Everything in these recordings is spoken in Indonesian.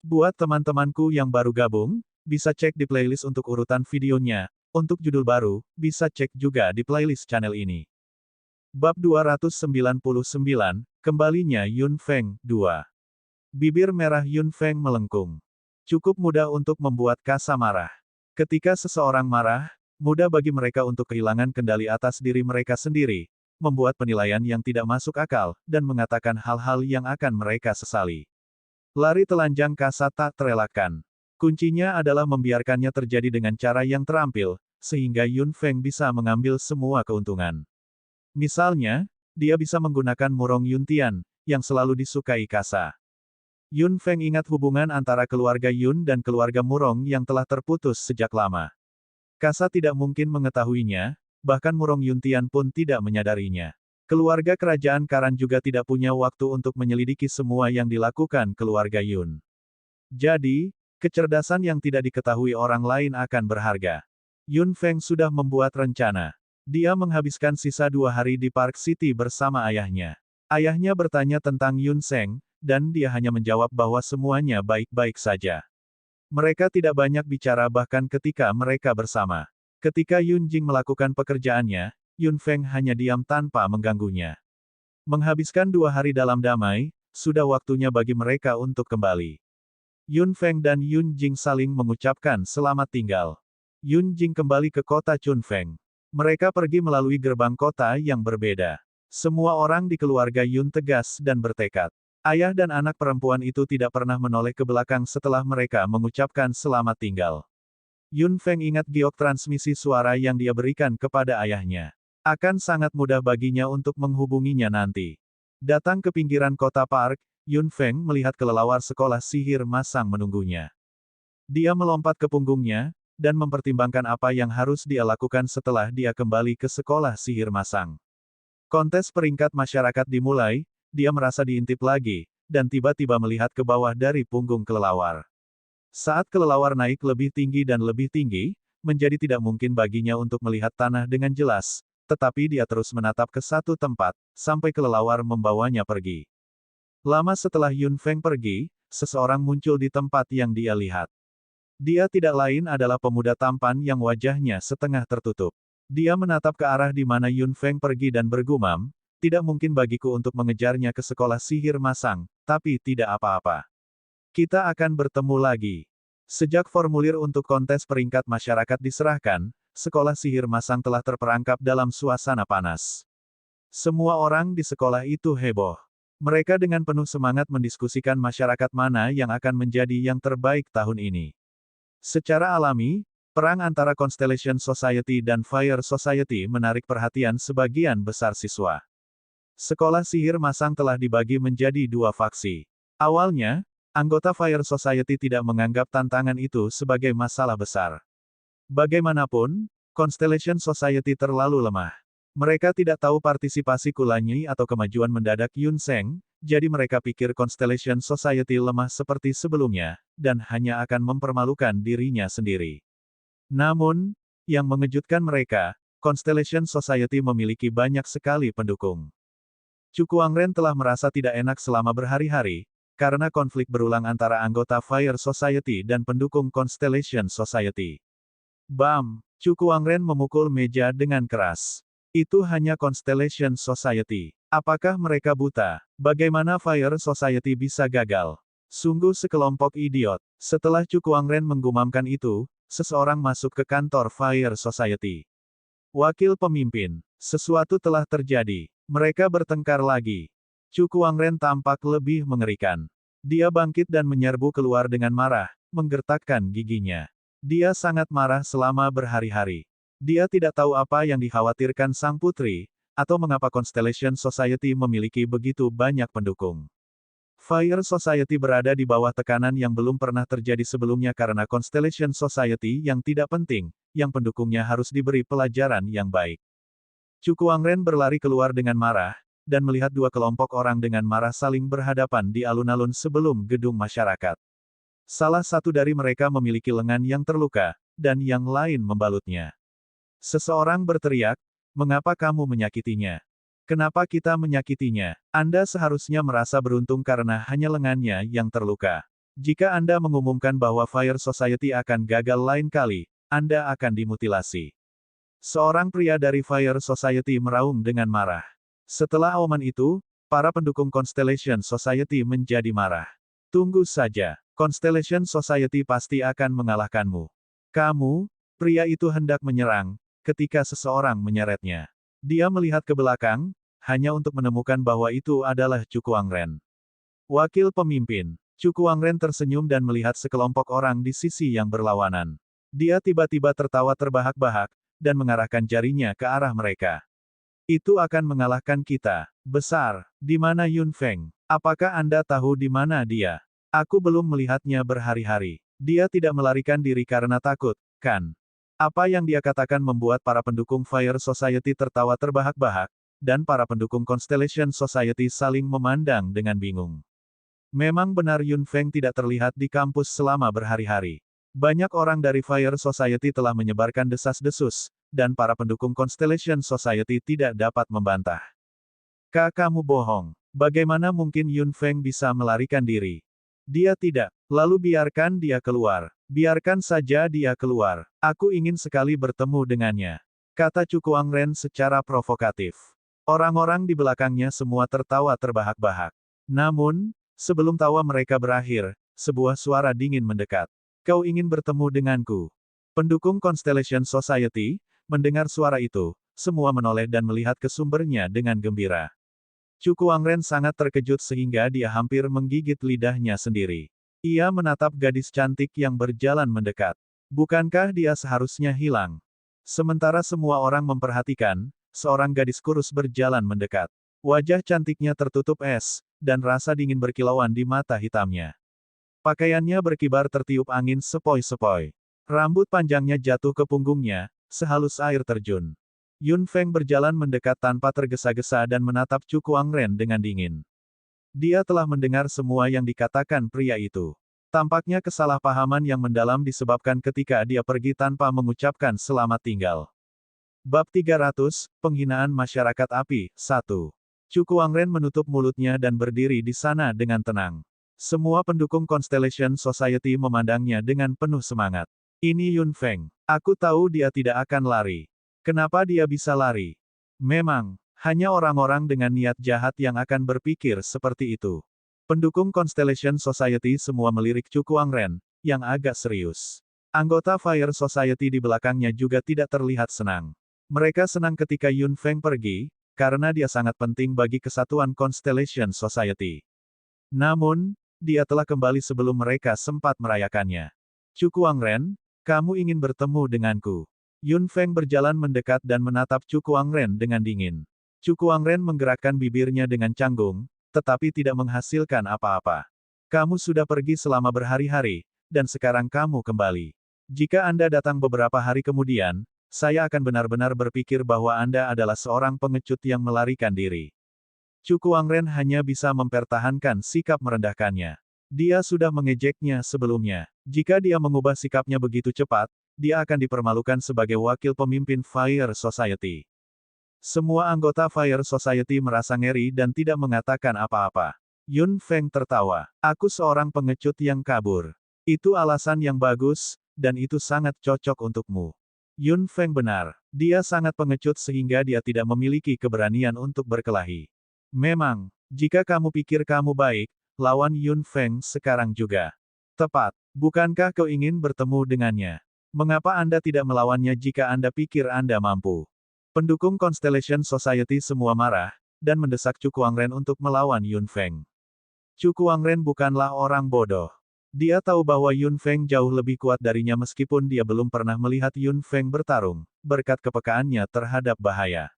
Buat teman-temanku yang baru gabung, bisa cek di playlist untuk urutan videonya. Untuk judul baru, bisa cek juga di playlist channel ini. Bab 299, Kembalinya Yun Feng, 2. Bibir merah Yun Feng melengkung. Cukup mudah untuk membuat Kasa marah. Ketika seseorang marah, mudah bagi mereka untuk kehilangan kendali atas diri mereka sendiri, membuat penilaian yang tidak masuk akal, dan mengatakan hal-hal yang akan mereka sesali. Lari telanjang Kasa tak terelakkan. Kuncinya adalah membiarkannya terjadi dengan cara yang terampil, sehingga Yun Feng bisa mengambil semua keuntungan. Misalnya, dia bisa menggunakan Murong Yuntian, yang selalu disukai Kasa. Yun Feng ingat hubungan antara keluarga Yun dan keluarga Murong yang telah terputus sejak lama. Kasa tidak mungkin mengetahuinya, bahkan Murong Yuntian pun tidak menyadarinya. Keluarga kerajaan Karan juga tidak punya waktu untuk menyelidiki semua yang dilakukan keluarga Yun. Jadi, kecerdasan yang tidak diketahui orang lain akan berharga. Yun Feng sudah membuat rencana. Dia menghabiskan sisa 2 hari di Park City bersama ayahnya. Ayahnya bertanya tentang Yun Seng, dan dia hanya menjawab bahwa semuanya baik-baik saja. Mereka tidak banyak bicara bahkan ketika mereka bersama. Ketika Yun Jing melakukan pekerjaannya, Yun Feng hanya diam tanpa mengganggunya. Menghabiskan 2 hari dalam damai, sudah waktunya bagi mereka untuk kembali. Yun Feng dan Yun Jing saling mengucapkan selamat tinggal. Yun Jing kembali ke kota Chunfeng. Mereka pergi melalui gerbang kota yang berbeda. Semua orang di keluarga Yun tegas dan bertekad. Ayah dan anak perempuan itu tidak pernah menoleh ke belakang setelah mereka mengucapkan selamat tinggal. Yun Feng ingat giok transmisi suara yang dia berikan kepada ayahnya. Akan sangat mudah baginya untuk menghubunginya nanti. Datang ke pinggiran kota Park, Yun Feng melihat kelelawar sekolah sihir masang menunggunya. Dia melompat ke punggungnya, dan mempertimbangkan apa yang harus dia lakukan setelah dia kembali ke sekolah sihir masang. Kontes peringkat masyarakat dimulai, dia merasa diintip lagi, dan tiba-tiba melihat ke bawah dari punggung kelelawar. Saat kelelawar naik lebih tinggi dan lebih tinggi, menjadi tidak mungkin baginya untuk melihat tanah dengan jelas, tetapi dia terus menatap ke satu tempat, sampai kelelawar membawanya pergi. Lama setelah Yun Feng pergi, seseorang muncul di tempat yang dia lihat. Dia tidak lain adalah pemuda tampan yang wajahnya setengah tertutup. Dia menatap ke arah di mana Yun Feng pergi dan bergumam, tidak mungkin bagiku untuk mengejarnya ke sekolah sihir masang, tapi tidak apa-apa. Kita akan bertemu lagi. Sejak formulir untuk kontes peringkat masyarakat diserahkan, sekolah sihir masang telah terperangkap dalam suasana panas. Semua orang di sekolah itu heboh. Mereka dengan penuh semangat mendiskusikan masyarakat mana yang akan menjadi yang terbaik tahun ini. Secara alami, perang antara Constellation Society dan Fire Society menarik perhatian sebagian besar siswa. Sekolah sihir masang telah dibagi menjadi 2 faksi. Awalnya, anggota Fire Society tidak menganggap tantangan itu sebagai masalah besar. Bagaimanapun, Constellation Society terlalu lemah. Mereka tidak tahu partisipasi Kulanyi atau kemajuan mendadak Yun Seng, jadi mereka pikir Constellation Society lemah seperti sebelumnya, dan hanya akan mempermalukan dirinya sendiri. Namun, yang mengejutkan mereka, Constellation Society memiliki banyak sekali pendukung. Cukuangren telah merasa tidak enak selama berhari-hari, karena konflik berulang antara anggota Fire Society dan pendukung Constellation Society. Bam! Cukuangren memukul meja dengan keras. Itu hanya Constellation Society. Apakah mereka buta? Bagaimana Fire Society bisa gagal? Sungguh sekelompok idiot. Setelah Cukuangren menggumamkan itu, seseorang masuk ke kantor Fire Society. Wakil pemimpin. Sesuatu telah terjadi. Mereka bertengkar lagi. Cukuangren tampak lebih mengerikan. Dia bangkit dan menyerbu keluar dengan marah, menggertakkan giginya. Dia sangat marah selama berhari-hari. Dia tidak tahu apa yang dikhawatirkan sang putri, atau mengapa Constellation Society memiliki begitu banyak pendukung. Fire Society berada di bawah tekanan yang belum pernah terjadi sebelumnya karena Constellation Society yang tidak penting, yang pendukungnya harus diberi pelajaran yang baik. Cukuangren berlari keluar dengan marah, dan melihat 2 kelompok orang dengan marah saling berhadapan di alun-alun sebelum gedung masyarakat. Salah satu dari mereka memiliki lengan yang terluka, dan yang lain membalutnya. Seseorang berteriak, "Mengapa kamu menyakitinya? Kenapa kita menyakitinya? Anda seharusnya merasa beruntung karena hanya lengannya yang terluka." Jika Anda mengumumkan bahwa Fire Society akan gagal lain kali, Anda akan dimutilasi. Seorang pria dari Fire Society meraung dengan marah. Setelah auman itu, para pendukung Constellation Society menjadi marah. Tunggu saja, Constellation Society pasti akan mengalahkanmu. Kamu, pria itu hendak menyerang, ketika seseorang menyeretnya. Dia melihat ke belakang, hanya untuk menemukan bahwa itu adalah Chu Kuangren. Wakil pemimpin, Chu Kuangren tersenyum dan melihat sekelompok orang di sisi yang berlawanan. Dia tiba-tiba tertawa terbahak-bahak, dan mengarahkan jarinya ke arah mereka. Itu akan mengalahkan kita. Besar, di mana Yun Feng? Apakah Anda tahu di mana dia? Aku belum melihatnya berhari-hari. Dia tidak melarikan diri karena takut, kan? Apa yang dia katakan membuat para pendukung Fire Society tertawa terbahak-bahak, dan para pendukung Constellation Society saling memandang dengan bingung. Memang benar Yun Feng tidak terlihat di kampus selama berhari-hari. Banyak orang dari Fire Society telah menyebarkan desas-desus, dan para pendukung Constellation Society tidak dapat membantah. Kamu bohong. Bagaimana mungkin Yun Feng bisa melarikan diri? Dia tidak. Lalu biarkan dia keluar. Biarkan saja dia keluar. Aku ingin sekali bertemu dengannya. Kata Chu Kuangren secara provokatif. Orang-orang di belakangnya semua tertawa terbahak-bahak. Namun, sebelum tawa mereka berakhir, sebuah suara dingin mendekat. Kau ingin bertemu denganku? Pendukung Constellation Society, mendengar suara itu, semua menoleh dan melihat ke sumbernya dengan gembira. Chu Kuangren sangat terkejut sehingga dia hampir menggigit lidahnya sendiri. Ia menatap gadis cantik yang berjalan mendekat. Bukankah dia seharusnya hilang? Sementara semua orang memperhatikan, seorang gadis kurus berjalan mendekat. Wajah cantiknya tertutup es, dan rasa dingin berkilauan di mata hitamnya. Pakaiannya berkibar tertiup angin sepoi-sepoi. Rambut panjangnya jatuh ke punggungnya, sehalus air terjun. Yun Feng berjalan mendekat tanpa tergesa-gesa dan menatap Chu Kuangren dengan dingin. Dia telah mendengar semua yang dikatakan pria itu. Tampaknya kesalahpahaman yang mendalam disebabkan ketika dia pergi tanpa mengucapkan selamat tinggal. Bab 300, Penghinaan Masyarakat Api, 1. Chu Kuangren menutup mulutnya dan berdiri di sana dengan tenang. Semua pendukung Constellation Society memandangnya dengan penuh semangat. Ini Yun Feng. Aku tahu dia tidak akan lari. Kenapa dia bisa lari? Memang, hanya orang-orang dengan niat jahat yang akan berpikir seperti itu. Pendukung Constellation Society semua melirik Chu Kuangren, yang agak serius. Anggota Fire Society di belakangnya juga tidak terlihat senang. Mereka senang ketika Yun Feng pergi, karena dia sangat penting bagi kesatuan Constellation Society. Namun, dia telah kembali sebelum mereka sempat merayakannya. Chu Kuangren, kamu ingin bertemu denganku. Yun Feng berjalan mendekat dan menatap Chu Kuangren dengan dingin. Chu Kuangren menggerakkan bibirnya dengan canggung, tetapi tidak menghasilkan apa-apa. Kamu sudah pergi selama berhari-hari, dan sekarang kamu kembali. Jika Anda datang beberapa hari kemudian, saya akan benar-benar berpikir bahwa Anda adalah seorang pengecut yang melarikan diri. Chu Kuangren hanya bisa mempertahankan sikap merendahkannya. Dia sudah mengejeknya sebelumnya. Jika dia mengubah sikapnya begitu cepat, dia akan dipermalukan sebagai wakil pemimpin Fire Society. Semua anggota Fire Society merasa ngeri dan tidak mengatakan apa-apa. Yun Feng tertawa. Aku seorang pengecut yang kabur. Itu alasan yang bagus, dan itu sangat cocok untukmu. Yun Feng benar. Dia sangat pengecut sehingga dia tidak memiliki keberanian untuk berkelahi. Memang, jika kamu pikir kamu baik, lawan Yun Feng sekarang juga. Tepat. Bukankah kau ingin bertemu dengannya? Mengapa Anda tidak melawannya jika Anda pikir Anda mampu? Pendukung Constellation Society semua marah, dan mendesak Chu Kuangren untuk melawan Yun Feng. Chu Kuangren bukanlah orang bodoh. Dia tahu bahwa Yun Feng jauh lebih kuat darinya meskipun dia belum pernah melihat Yun Feng bertarung, berkat kepekaannya terhadap bahaya.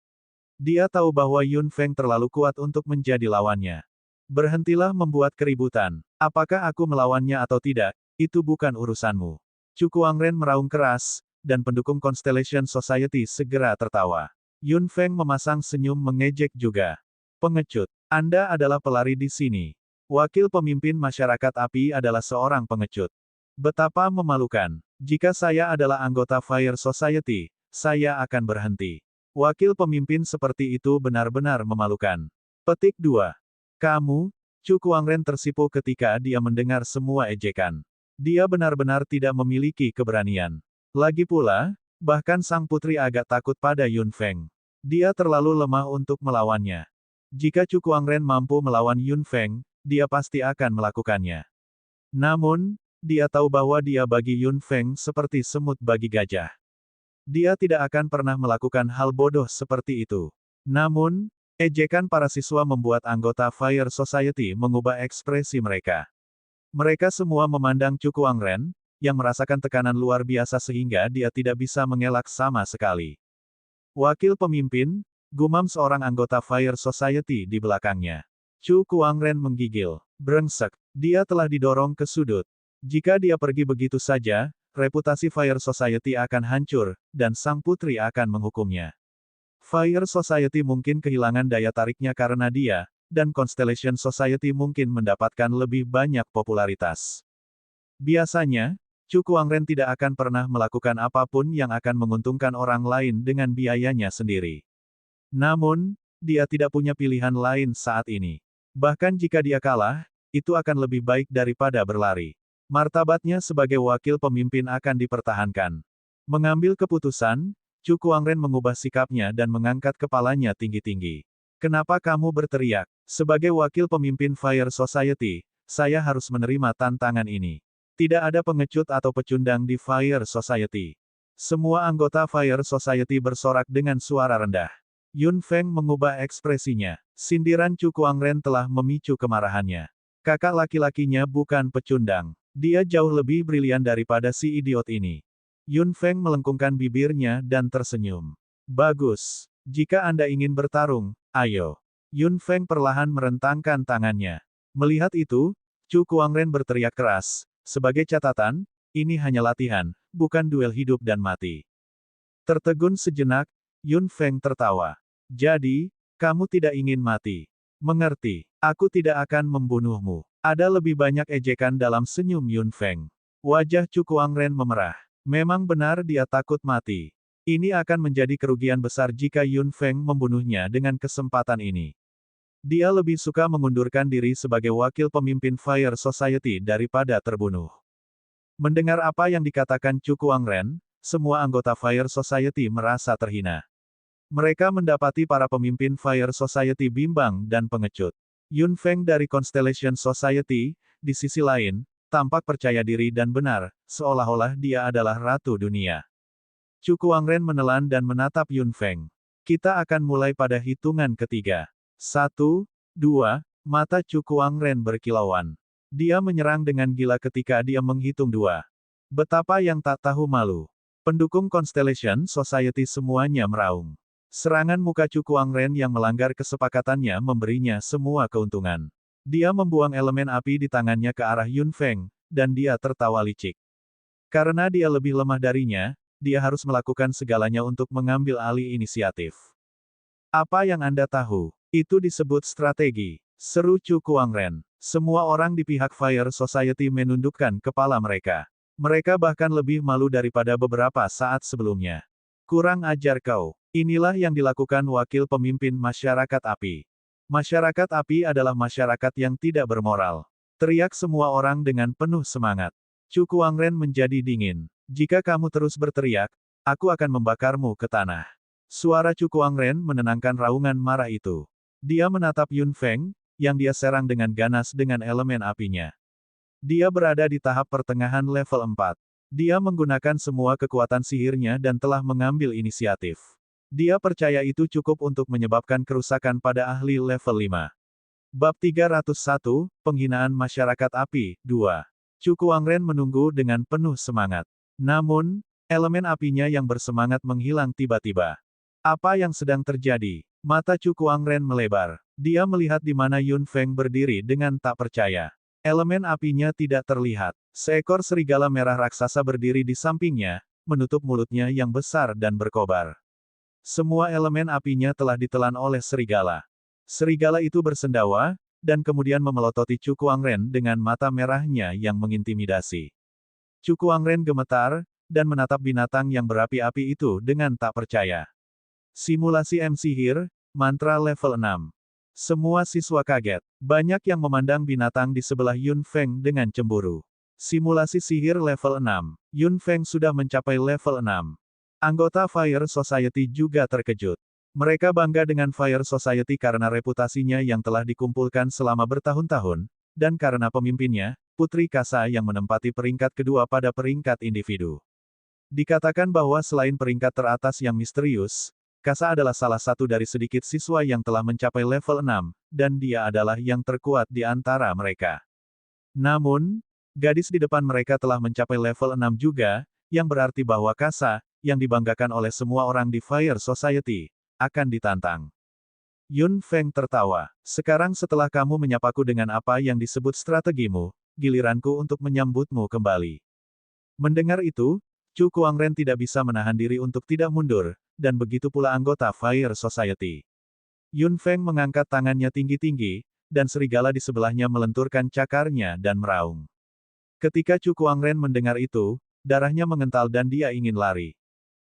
Dia tahu bahwa Yun Feng terlalu kuat untuk menjadi lawannya. Berhentilah membuat keributan. Apakah aku melawannya atau tidak, itu bukan urusanmu. Chu Kuangren meraung keras, dan pendukung Constellation Society segera tertawa. Yun Feng memasang senyum mengejek juga. Pengecut. Anda adalah pelari di sini. Wakil pemimpin masyarakat api adalah seorang pengecut. Betapa memalukan. Jika saya adalah anggota Fire Society, saya akan berhenti. Wakil pemimpin seperti itu benar-benar memalukan. Petik 2. Kamu, Chu Kuangren tersipu ketika dia mendengar semua ejekan. Dia benar-benar tidak memiliki keberanian. Lagi pula, bahkan sang putri agak takut pada Yun Feng. Dia terlalu lemah untuk melawannya. Jika Chu Kuangren mampu melawan Yun Feng, dia pasti akan melakukannya. Namun, dia tahu bahwa dia bagi Yun Feng seperti semut bagi gajah. Dia tidak akan pernah melakukan hal bodoh seperti itu. Namun, ejekan para siswa membuat anggota Fire Society mengubah ekspresi mereka. Mereka semua memandang Chu Kuangren, yang merasakan tekanan luar biasa sehingga dia tidak bisa mengelak sama sekali. Wakil pemimpin, gumam seorang anggota Fire Society di belakangnya. Chu Kuangren menggigil. Brengsek, dia telah didorong ke sudut. Jika dia pergi begitu saja, reputasi Fire Society akan hancur, dan sang putri akan menghukumnya. Fire Society mungkin kehilangan daya tariknya karena dia, dan Constellation Society mungkin mendapatkan lebih banyak popularitas. Biasanya, Chu Kuangren tidak akan pernah melakukan apapun yang akan menguntungkan orang lain dengan biayanya sendiri. Namun, dia tidak punya pilihan lain saat ini. Bahkan jika dia kalah, itu akan lebih baik daripada berlari. Martabatnya sebagai wakil pemimpin akan dipertahankan. Mengambil keputusan, Chu Kuangren mengubah sikapnya dan mengangkat kepalanya tinggi-tinggi. Kenapa kamu berteriak? Sebagai wakil pemimpin Fire Society, saya harus menerima tantangan ini. Tidak ada pengecut atau pecundang di Fire Society. Semua anggota Fire Society bersorak dengan suara rendah. Yun Feng mengubah ekspresinya. Sindiran Chu Kuangren telah memicu kemarahannya. Kakak laki-lakinya bukan pecundang. Dia jauh lebih brilian daripada si idiot ini. Yun Feng melengkungkan bibirnya dan tersenyum. Bagus. Jika Anda ingin bertarung, ayo. Yun Feng perlahan merentangkan tangannya. Melihat itu, Chu Kuangren berteriak keras. Sebagai catatan, ini hanya latihan, bukan duel hidup dan mati. Tertegun sejenak, Yun Feng tertawa. Jadi, kamu tidak ingin mati. Mengerti, aku tidak akan membunuhmu. Ada lebih banyak ejekan dalam senyum Yun Feng. Wajah Chu Kuangren memerah. Memang benar dia takut mati. Ini akan menjadi kerugian besar jika Yun Feng membunuhnya dengan kesempatan ini. Dia lebih suka mengundurkan diri sebagai wakil pemimpin Fire Society daripada terbunuh. Mendengar apa yang dikatakan Chu Kuangren, semua anggota Fire Society merasa terhina. Mereka mendapati para pemimpin Fire Society bimbang dan pengecut. Yun Feng dari Constellation Society, di sisi lain, tampak percaya diri dan benar, seolah-olah dia adalah ratu dunia. Chu Kuangren menelan dan menatap Yun Feng. Kita akan mulai pada hitungan ketiga. 1, 2, mata Chu Kuangren berkilauan. Dia menyerang dengan gila ketika dia menghitung 2. Betapa yang tak tahu malu. Pendukung Constellation Society semuanya meraung. Serangan muka Chu Kuangren yang melanggar kesepakatannya memberinya semua keuntungan. Dia membuang elemen api di tangannya ke arah Yun Feng, dan dia tertawa licik. Karena dia lebih lemah darinya, dia harus melakukan segalanya untuk mengambil alih inisiatif. Apa yang Anda tahu? Itu disebut strategi, seru Chu Kuangren. Semua orang di pihak Fire Society menundukkan kepala mereka. Mereka bahkan lebih malu daripada beberapa saat sebelumnya. Kurang ajar kau. Inilah yang dilakukan wakil pemimpin masyarakat api. Masyarakat api adalah masyarakat yang tidak bermoral. Teriak semua orang dengan penuh semangat. Chu Kuangren menjadi dingin. Jika kamu terus berteriak, aku akan membakarmu ke tanah. Suara Chu Kuangren menenangkan raungan marah itu. Dia menatap Yun Feng, yang dia serang dengan ganas dengan elemen apinya. Dia berada di tahap pertengahan level 4. Dia menggunakan semua kekuatan sihirnya dan telah mengambil inisiatif. Dia percaya itu cukup untuk menyebabkan kerusakan pada ahli level 5. Bab 301, Penghinaan Masyarakat Api, 2. Chu Kuangren menunggu dengan penuh semangat. Namun, elemen apinya yang bersemangat menghilang tiba-tiba. Apa yang sedang terjadi? Mata Chu Kuangren melebar. Dia melihat di mana Yun Feng berdiri dengan tak percaya. Elemen apinya tidak terlihat. Seekor serigala merah raksasa berdiri di sampingnya, menutup mulutnya yang besar dan berkobar. Semua elemen apinya telah ditelan oleh serigala. Serigala itu bersendawa, dan kemudian memelototi Chu Kuangren dengan mata merahnya yang mengintimidasi. Chu Kuangren gemetar, dan menatap binatang yang berapi-api itu dengan tak percaya. Simulasi M sihir, mantra level 6. Semua siswa kaget. Banyak yang memandang binatang di sebelah Yun Feng dengan cemburu. Simulasi sihir level 6. Yun Feng sudah mencapai level 6. Anggota Fire Society juga terkejut. Mereka bangga dengan Fire Society karena reputasinya yang telah dikumpulkan selama bertahun-tahun, dan karena pemimpinnya, Putri Kasa yang menempati peringkat kedua pada peringkat individu. Dikatakan bahwa selain peringkat teratas yang misterius, Kasa adalah salah satu dari sedikit siswa yang telah mencapai level 6, dan dia adalah yang terkuat di antara mereka. Namun, gadis di depan mereka telah mencapai level 6 juga, yang berarti bahwa Kasa, yang dibanggakan oleh semua orang di Fire Society, akan ditantang. Yun Feng tertawa. Sekarang setelah kamu menyapaku dengan apa yang disebut strategimu, giliranku untuk menyambutmu kembali. Mendengar itu, Chu Kuangren tidak bisa menahan diri untuk tidak mundur, dan begitu pula anggota Fire Society. Yun Feng mengangkat tangannya tinggi-tinggi, dan serigala di sebelahnya melenturkan cakarnya dan meraung. Ketika Chu Kuangren mendengar itu, darahnya mengental dan dia ingin lari.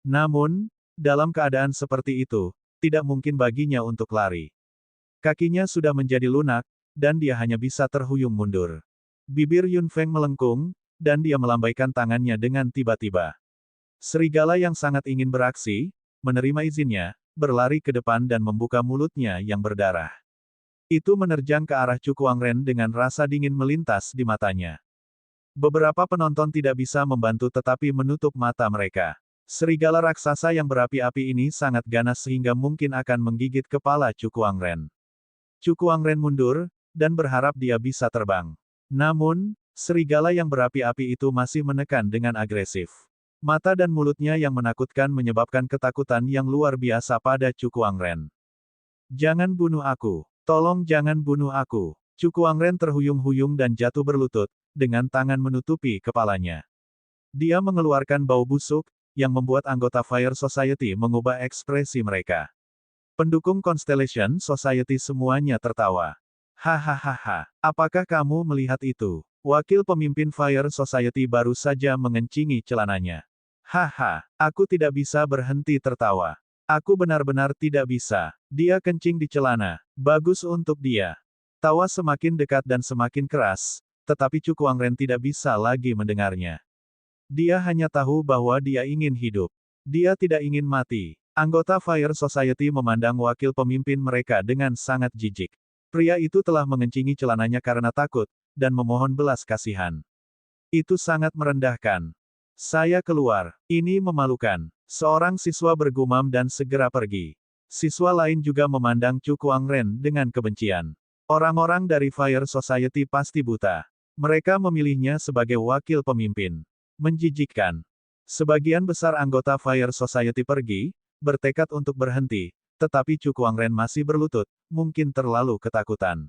Namun, dalam keadaan seperti itu, tidak mungkin baginya untuk lari. Kakinya sudah menjadi lunak, dan dia hanya bisa terhuyung mundur. Bibir Yun Feng melengkung, dan dia melambaikan tangannya dengan tiba-tiba. Serigala yang sangat ingin beraksi, menerima izinnya, berlari ke depan dan membuka mulutnya yang berdarah. Itu menerjang ke arah Chu Kuangren dengan rasa dingin melintas di matanya. Beberapa penonton tidak bisa membantu tetapi menutup mata mereka. Serigala raksasa yang berapi-api ini sangat ganas sehingga mungkin akan menggigit kepala Chu Kuangren. Chu Kuangren mundur, dan berharap dia bisa terbang. Namun, serigala yang berapi-api itu masih menekan dengan agresif. Mata dan mulutnya yang menakutkan menyebabkan ketakutan yang luar biasa pada Chu Kuangren. Jangan bunuh aku. Tolong jangan bunuh aku. Chu Kuangren terhuyung-huyung dan jatuh berlutut, dengan tangan menutupi kepalanya. Dia mengeluarkan bau busuk, yang membuat anggota Fire Society mengubah ekspresi mereka. Pendukung Constellation Society semuanya tertawa. Hahaha, apakah kamu melihat itu? Wakil pemimpin Fire Society baru saja mengencingi celananya. Haha, aku tidak bisa berhenti tertawa. Aku benar-benar tidak bisa. Dia kencing di celana. Bagus untuk dia. Tawa semakin dekat dan semakin keras, tetapi Chu Kuangren tidak bisa lagi mendengarnya. Dia hanya tahu bahwa dia ingin hidup. Dia tidak ingin mati. Anggota Fire Society memandang wakil pemimpin mereka dengan sangat jijik. Pria itu telah mengencingi celananya karena takut, dan memohon belas kasihan. Itu sangat merendahkan. Saya keluar. Ini memalukan. Seorang siswa bergumam dan segera pergi. Siswa lain juga memandang Chu Kuangren dengan kebencian. Orang-orang dari Fire Society pasti buta. Mereka memilihnya sebagai wakil pemimpin. Menjijikkan. Sebagian besar anggota Fire Society pergi, bertekad untuk berhenti, tetapi Chu Kuangren masih berlutut, mungkin terlalu ketakutan.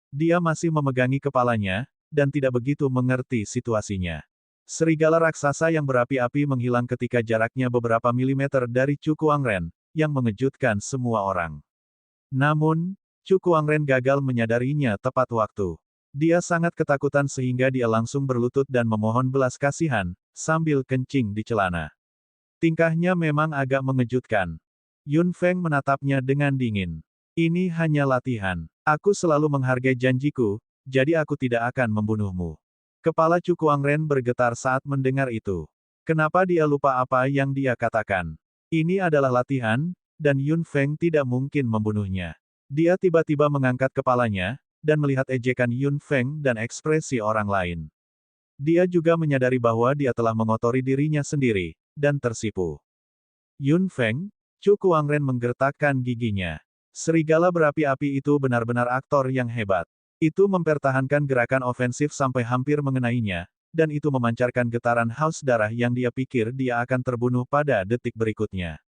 Dia masih memegangi kepalanya, dan tidak begitu mengerti situasinya. Serigala raksasa yang berapi-api menghilang ketika jaraknya beberapa milimeter dari Chu Kuangren, yang mengejutkan semua orang. Namun, Chu Kuangren gagal menyadarinya tepat waktu. Dia sangat ketakutan sehingga dia langsung berlutut dan memohon belas kasihan, sambil kencing di celana. Tingkahnya memang agak mengejutkan. Yun Feng menatapnya dengan dingin. Ini hanya latihan. Aku selalu menghargai janjiku, jadi aku tidak akan membunuhmu. Kepala Chu Kuangren bergetar saat mendengar itu. Kenapa dia lupa apa yang dia katakan? Ini adalah latihan, dan Yun Feng tidak mungkin membunuhnya. Dia tiba-tiba mengangkat kepalanya, dan melihat ejekan Yun Feng dan ekspresi orang lain. Dia juga menyadari bahwa dia telah mengotori dirinya sendiri, dan tersipu. Yun Feng, Chu Kuangren menggertakkan giginya. Serigala berapi-api itu benar-benar aktor yang hebat. Itu mempertahankan gerakan ofensif sampai hampir mengenainya, dan itu memancarkan getaran haus darah yang dia pikir dia akan terbunuh pada detik berikutnya.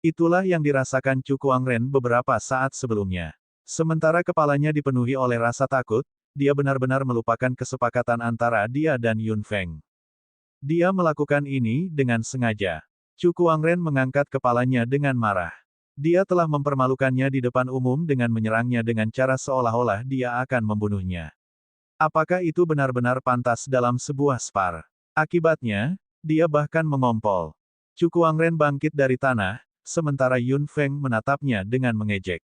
Itulah yang dirasakan Chu Kuangren beberapa saat sebelumnya. Sementara kepalanya dipenuhi oleh rasa takut, dia benar-benar melupakan kesepakatan antara dia dan Yun Feng. Dia melakukan ini dengan sengaja. Chu Kuangren mengangkat kepalanya dengan marah. Dia telah mempermalukannya di depan umum dengan menyerangnya dengan cara seolah-olah dia akan membunuhnya. Apakah itu benar-benar pantas dalam sebuah spar? Akibatnya, dia bahkan mengompol. Chu Kuangren bangkit dari tanah, sementara Yun Feng menatapnya dengan mengejek.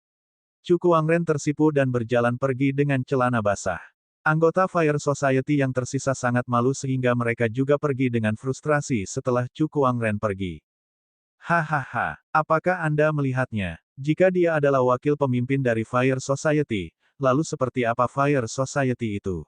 Chu Kuangren tersipu dan berjalan pergi dengan celana basah. Anggota Fire Society yang tersisa sangat malu sehingga mereka juga pergi dengan frustrasi setelah Chu Kuangren pergi. Hahaha, apakah Anda melihatnya? Jika dia adalah wakil pemimpin dari Fire Society, lalu seperti apa Fire Society itu?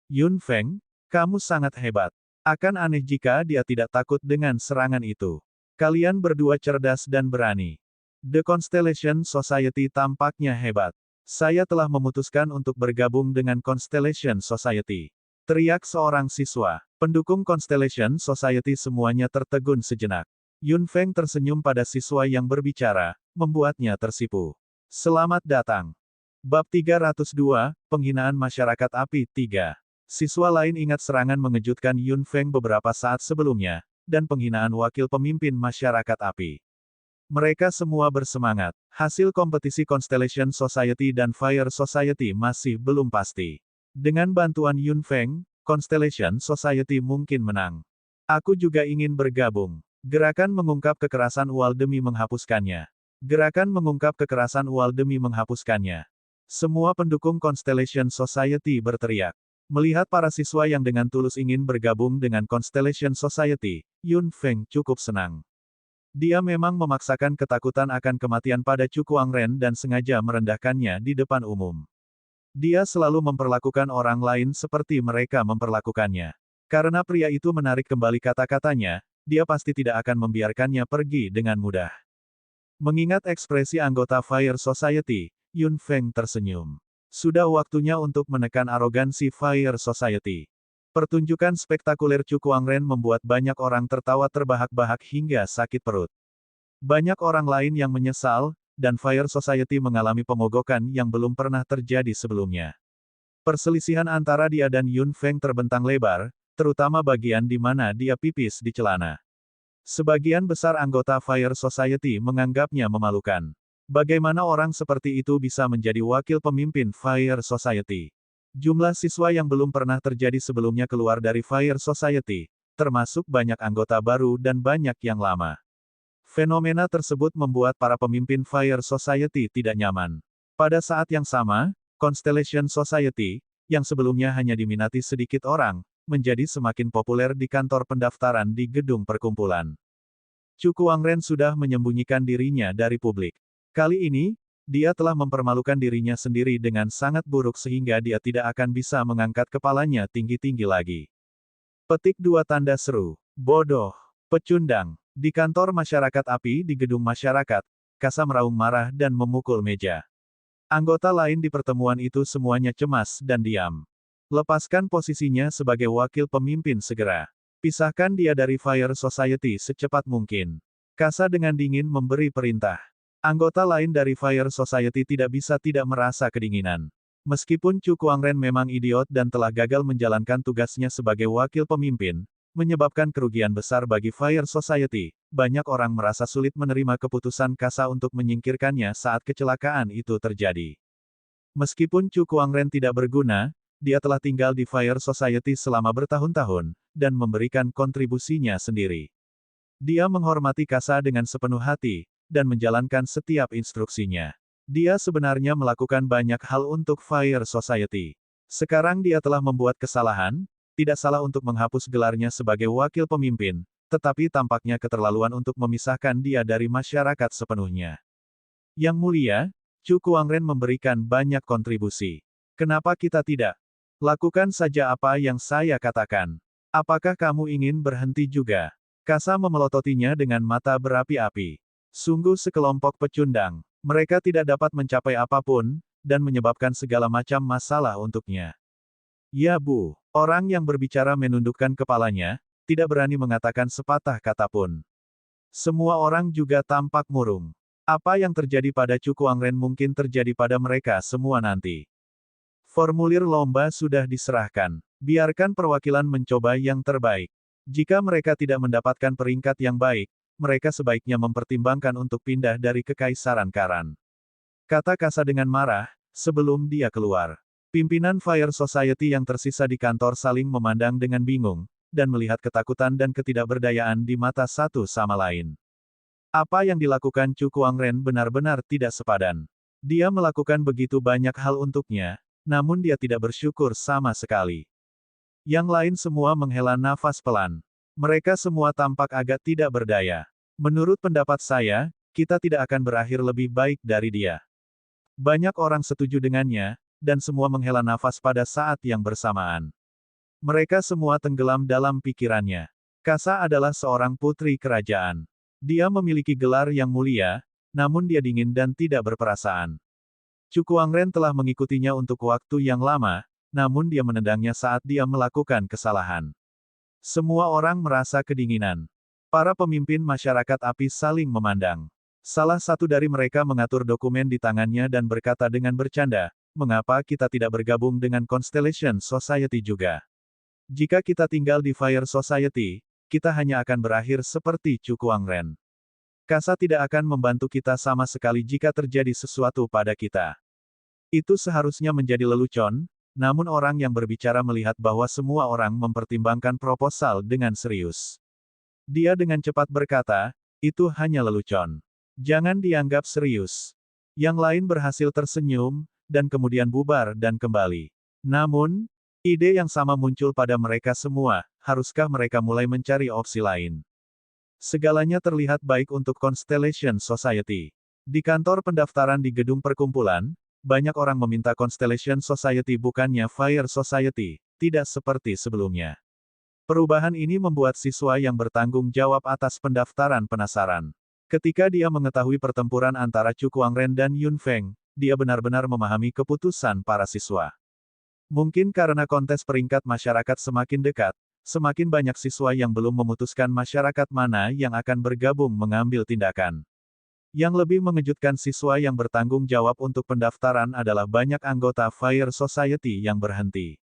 Yun Feng, kamu sangat hebat. Akan aneh jika dia tidak takut dengan serangan itu. Kalian berdua cerdas dan berani. The Constellation Society tampaknya hebat. Saya telah memutuskan untuk bergabung dengan Constellation Society. Teriak seorang siswa. Pendukung Constellation Society semuanya tertegun sejenak. Yun Feng tersenyum pada siswa yang berbicara, membuatnya tersipu. Selamat datang. Bab 302, Penghinaan Masyarakat Api 3. Siswa lain ingat serangan mengejutkan Yun Feng beberapa saat sebelumnya, dan penghinaan wakil pemimpin masyarakat api. Mereka semua bersemangat. Hasil kompetisi Constellation Society dan Fire Society masih belum pasti. Dengan bantuan Yun Feng, Constellation Society mungkin menang. Aku juga ingin bergabung. Gerakan mengungkap kekerasan ual demi menghapuskannya. Gerakan mengungkap kekerasan ual demi menghapuskannya. Semua pendukung Constellation Society berteriak. Melihat para siswa yang dengan tulus ingin bergabung dengan Constellation Society, Yun Feng cukup senang. Dia memang memaksakan ketakutan akan kematian pada Chu Kuangren dan sengaja merendahkannya di depan umum. Dia selalu memperlakukan orang lain seperti mereka memperlakukannya. Karena pria itu menarik kembali kata-katanya, dia pasti tidak akan membiarkannya pergi dengan mudah. Mengingat ekspresi anggota Fire Society, Yun Feng tersenyum. Sudah waktunya untuk menekan arogansi Fire Society. Pertunjukan spektakuler Chu Kuangren membuat banyak orang tertawa terbahak-bahak hingga sakit perut. Banyak orang lain yang menyesal, dan Fire Society mengalami pemogokan yang belum pernah terjadi sebelumnya. Perselisihan antara dia dan Yun Feng terbentang lebar, terutama bagian di mana dia pipis di celana. Sebagian besar anggota Fire Society menganggapnya memalukan. Bagaimana orang seperti itu bisa menjadi wakil pemimpin Fire Society? Jumlah siswa yang belum pernah terjadi sebelumnya keluar dari Fire Society, termasuk banyak anggota baru dan banyak yang lama. Fenomena tersebut membuat para pemimpin Fire Society tidak nyaman. Pada saat yang sama, Constellation Society, yang sebelumnya hanya diminati sedikit orang, menjadi semakin populer di kantor pendaftaran di gedung perkumpulan. Chu Kuangren sudah menyembunyikan dirinya dari publik. Kali ini, dia telah mempermalukan dirinya sendiri dengan sangat buruk sehingga dia tidak akan bisa mengangkat kepalanya tinggi-tinggi lagi. Petik 2 tanda seru. Bodoh. Pecundang. Di kantor masyarakat api di gedung masyarakat, Kasa meraung marah dan memukul meja. Anggota lain di pertemuan itu semuanya cemas dan diam. Lepaskan posisinya sebagai wakil pemimpin segera. Pisahkan dia dari Fire Society secepat mungkin. Kasa dengan dingin memberi perintah. Anggota lain dari Fire Society tidak bisa tidak merasa kedinginan. Meskipun Chu Kuangren memang idiot dan telah gagal menjalankan tugasnya sebagai wakil pemimpin, menyebabkan kerugian besar bagi Fire Society, banyak orang merasa sulit menerima keputusan Kasa untuk menyingkirkannya saat kecelakaan itu terjadi. Meskipun Chu Kuangren tidak berguna, dia telah tinggal di Fire Society selama bertahun-tahun, dan memberikan kontribusinya sendiri. Dia menghormati Kasa dengan sepenuh hati, dan menjalankan setiap instruksinya. Dia sebenarnya melakukan banyak hal untuk Fire Society. Sekarang dia telah membuat kesalahan, tidak salah untuk menghapus gelarnya sebagai wakil pemimpin, tetapi tampaknya keterlaluan untuk memisahkan dia dari masyarakat sepenuhnya. Yang mulia, Chu Kuangren memberikan banyak kontribusi. Kenapa kita tidak? Lakukan saja apa yang saya katakan. Apakah kamu ingin berhenti juga? Kasa memelototinya dengan mata berapi-api. Sungguh sekelompok pecundang. Mereka tidak dapat mencapai apapun, dan menyebabkan segala macam masalah untuknya. Ya Bu, orang yang berbicara menundukkan kepalanya, tidak berani mengatakan sepatah kata pun. Semua orang juga tampak murung. Apa yang terjadi pada Chu Kuangren mungkin terjadi pada mereka semua nanti. Formulir lomba sudah diserahkan. Biarkan perwakilan mencoba yang terbaik. Jika mereka tidak mendapatkan peringkat yang baik, mereka sebaiknya mempertimbangkan untuk pindah dari Kekaisaran Karan. Kata Kasa dengan marah, sebelum dia keluar. Pimpinan Fire Society yang tersisa di kantor saling memandang dengan bingung, dan melihat ketakutan dan ketidakberdayaan di mata satu sama lain. Apa yang dilakukan Chu Kuangren benar-benar tidak sepadan. Dia melakukan begitu banyak hal untuknya, namun dia tidak bersyukur sama sekali. Yang lain semua menghela nafas pelan. Mereka semua tampak agak tidak berdaya. Menurut pendapat saya, kita tidak akan berakhir lebih baik dari dia. Banyak orang setuju dengannya, dan semua menghela nafas pada saat yang bersamaan. Mereka semua tenggelam dalam pikirannya. Kasa adalah seorang putri kerajaan. Dia memiliki gelar yang mulia, namun dia dingin dan tidak berperasaan. Cukuangren telah mengikutinya untuk waktu yang lama, namun dia menendangnya saat dia melakukan kesalahan. Semua orang merasa kedinginan. Para pemimpin masyarakat api saling memandang. Salah satu dari mereka mengatur dokumen di tangannya dan berkata dengan bercanda, "Mengapa kita tidak bergabung dengan Constellation Society juga? Jika kita tinggal di Fire Society, kita hanya akan berakhir seperti Cukuangren. Kasa tidak akan membantu kita sama sekali jika terjadi sesuatu pada kita." Itu seharusnya menjadi lelucon, namun orang yang berbicara melihat bahwa semua orang mempertimbangkan proposal dengan serius. Dia dengan cepat berkata, "Itu hanya lelucon. Jangan dianggap serius." Yang lain berhasil tersenyum, dan kemudian bubar dan kembali. Namun, ide yang sama muncul pada mereka semua, haruskah mereka mulai mencari opsi lain? Segalanya terlihat baik untuk Constellation Society. Di kantor pendaftaran di gedung perkumpulan, banyak orang meminta Constellation Society bukannya Fire Society, tidak seperti sebelumnya. Perubahan ini membuat siswa yang bertanggung jawab atas pendaftaran penasaran. Ketika dia mengetahui pertempuran antara Cukuangren dan Yun Feng, dia benar-benar memahami keputusan para siswa. Mungkin karena kontes peringkat masyarakat semakin dekat, semakin banyak siswa yang belum memutuskan masyarakat mana yang akan bergabung mengambil tindakan. Yang lebih mengejutkan, siswa yang bertanggung jawab untuk pendaftaran adalah banyak anggota Fire Society yang berhenti.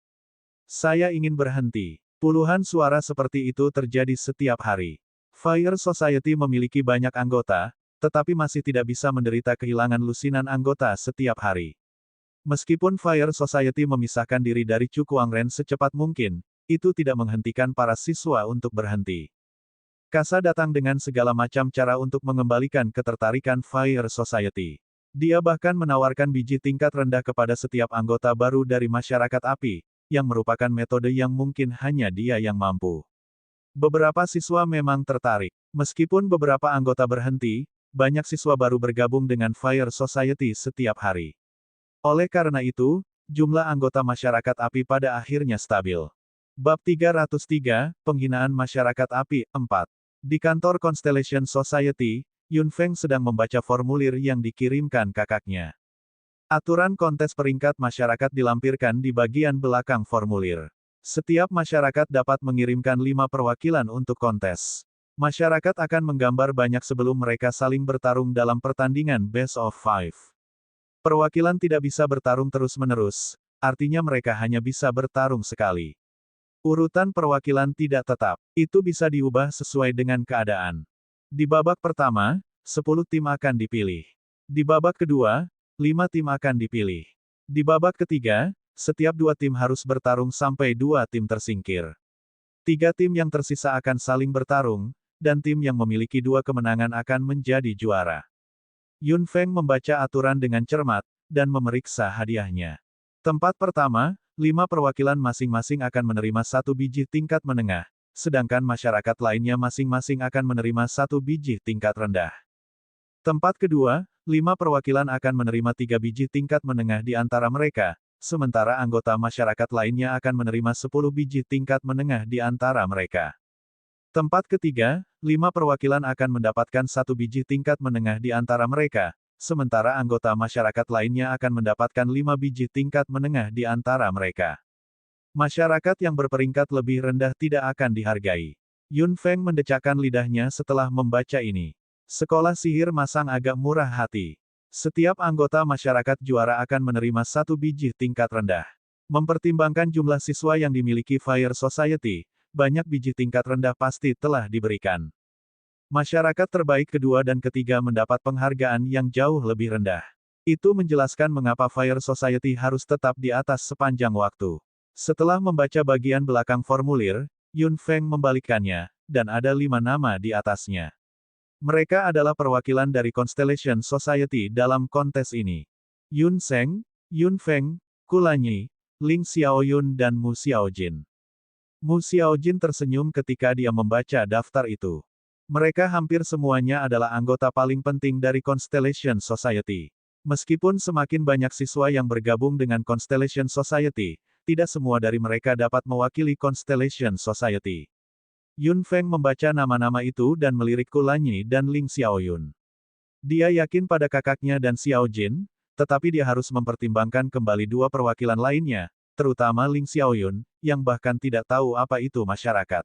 "Saya ingin berhenti." Puluhan suara seperti itu terjadi setiap hari. Fire Society memiliki banyak anggota, tetapi masih tidak bisa menderita kehilangan lusinan anggota setiap hari. Meskipun Fire Society memisahkan diri dari Cukuangren secepat mungkin, itu tidak menghentikan para siswa untuk berhenti. Kasa datang dengan segala macam cara untuk mengembalikan ketertarikan Fire Society. Dia bahkan menawarkan biji tingkat rendah kepada setiap anggota baru dari masyarakat api, yang merupakan metode yang mungkin hanya dia yang mampu. Beberapa siswa memang tertarik. Meskipun beberapa anggota berhenti, banyak siswa baru bergabung dengan Fire Society setiap hari. Oleh karena itu, jumlah anggota masyarakat api pada akhirnya stabil. Bab 303, Penghinaan Masyarakat Api, 4. Di kantor Constellation Society, Yun Feng sedang membaca formulir yang dikirimkan kakaknya. Aturan kontes peringkat masyarakat dilampirkan di bagian belakang formulir. Setiap masyarakat dapat mengirimkan 5 perwakilan untuk kontes. Masyarakat akan menggambar banyak sebelum mereka saling bertarung dalam pertandingan Best of 5. Perwakilan tidak bisa bertarung terus-menerus, artinya mereka hanya bisa bertarung sekali. Urutan perwakilan tidak tetap, itu bisa diubah sesuai dengan keadaan. Di babak pertama, 10 tim akan dipilih. Di babak kedua, 5 tim akan dipilih. Di babak ketiga, setiap 2 tim harus bertarung sampai 2 tim tersingkir. 3 tim yang tersisa akan saling bertarung, dan tim yang memiliki 2 kemenangan akan menjadi juara. Yun Feng membaca aturan dengan cermat, dan memeriksa hadiahnya. Tempat pertama, 5 perwakilan masing-masing akan menerima 1 biji tingkat menengah, sedangkan masyarakat lainnya masing-masing akan menerima 1 biji tingkat rendah. Tempat kedua, 5 perwakilan akan menerima 3 biji tingkat menengah di antara mereka, sementara anggota masyarakat lainnya akan menerima 10 biji tingkat menengah di antara mereka. Tempat ketiga, 5 perwakilan akan mendapatkan 1 biji tingkat menengah di antara mereka, sementara anggota masyarakat lainnya akan mendapatkan 5 biji tingkat menengah di antara mereka. Masyarakat yang berperingkat lebih rendah tidak akan dihargai. Yun Feng mendecakkan lidahnya setelah membaca ini. Sekolah sihir masang agak murah hati. Setiap anggota masyarakat juara akan menerima 1 biji tingkat rendah. Mempertimbangkan jumlah siswa yang dimiliki Fire Society, banyak biji tingkat rendah pasti telah diberikan. Masyarakat terbaik kedua dan ketiga mendapat penghargaan yang jauh lebih rendah. Itu menjelaskan mengapa Fire Society harus tetap di atas sepanjang waktu. Setelah membaca bagian belakang formulir, Yun Feng membalikkannya, dan ada 5 nama di atasnya. Mereka adalah perwakilan dari Constellation Society dalam kontes ini. Yun Seng, Yun Feng, Kulanyi, Ling Xiaoyun dan Mu Xiaojin. Mu Xiaojin tersenyum ketika dia membaca daftar itu. Mereka hampir semuanya adalah anggota paling penting dari Constellation Society. Meskipun semakin banyak siswa yang bergabung dengan Constellation Society, tidak semua dari mereka dapat mewakili Constellation Society. Yun Feng membaca nama-nama itu dan melirik Kulanyi dan Ling Xiaoyun. Dia yakin pada kakaknya dan Xiaojin, tetapi dia harus mempertimbangkan kembali dua perwakilan lainnya, terutama Ling Xiaoyun, yang bahkan tidak tahu apa itu masyarakat.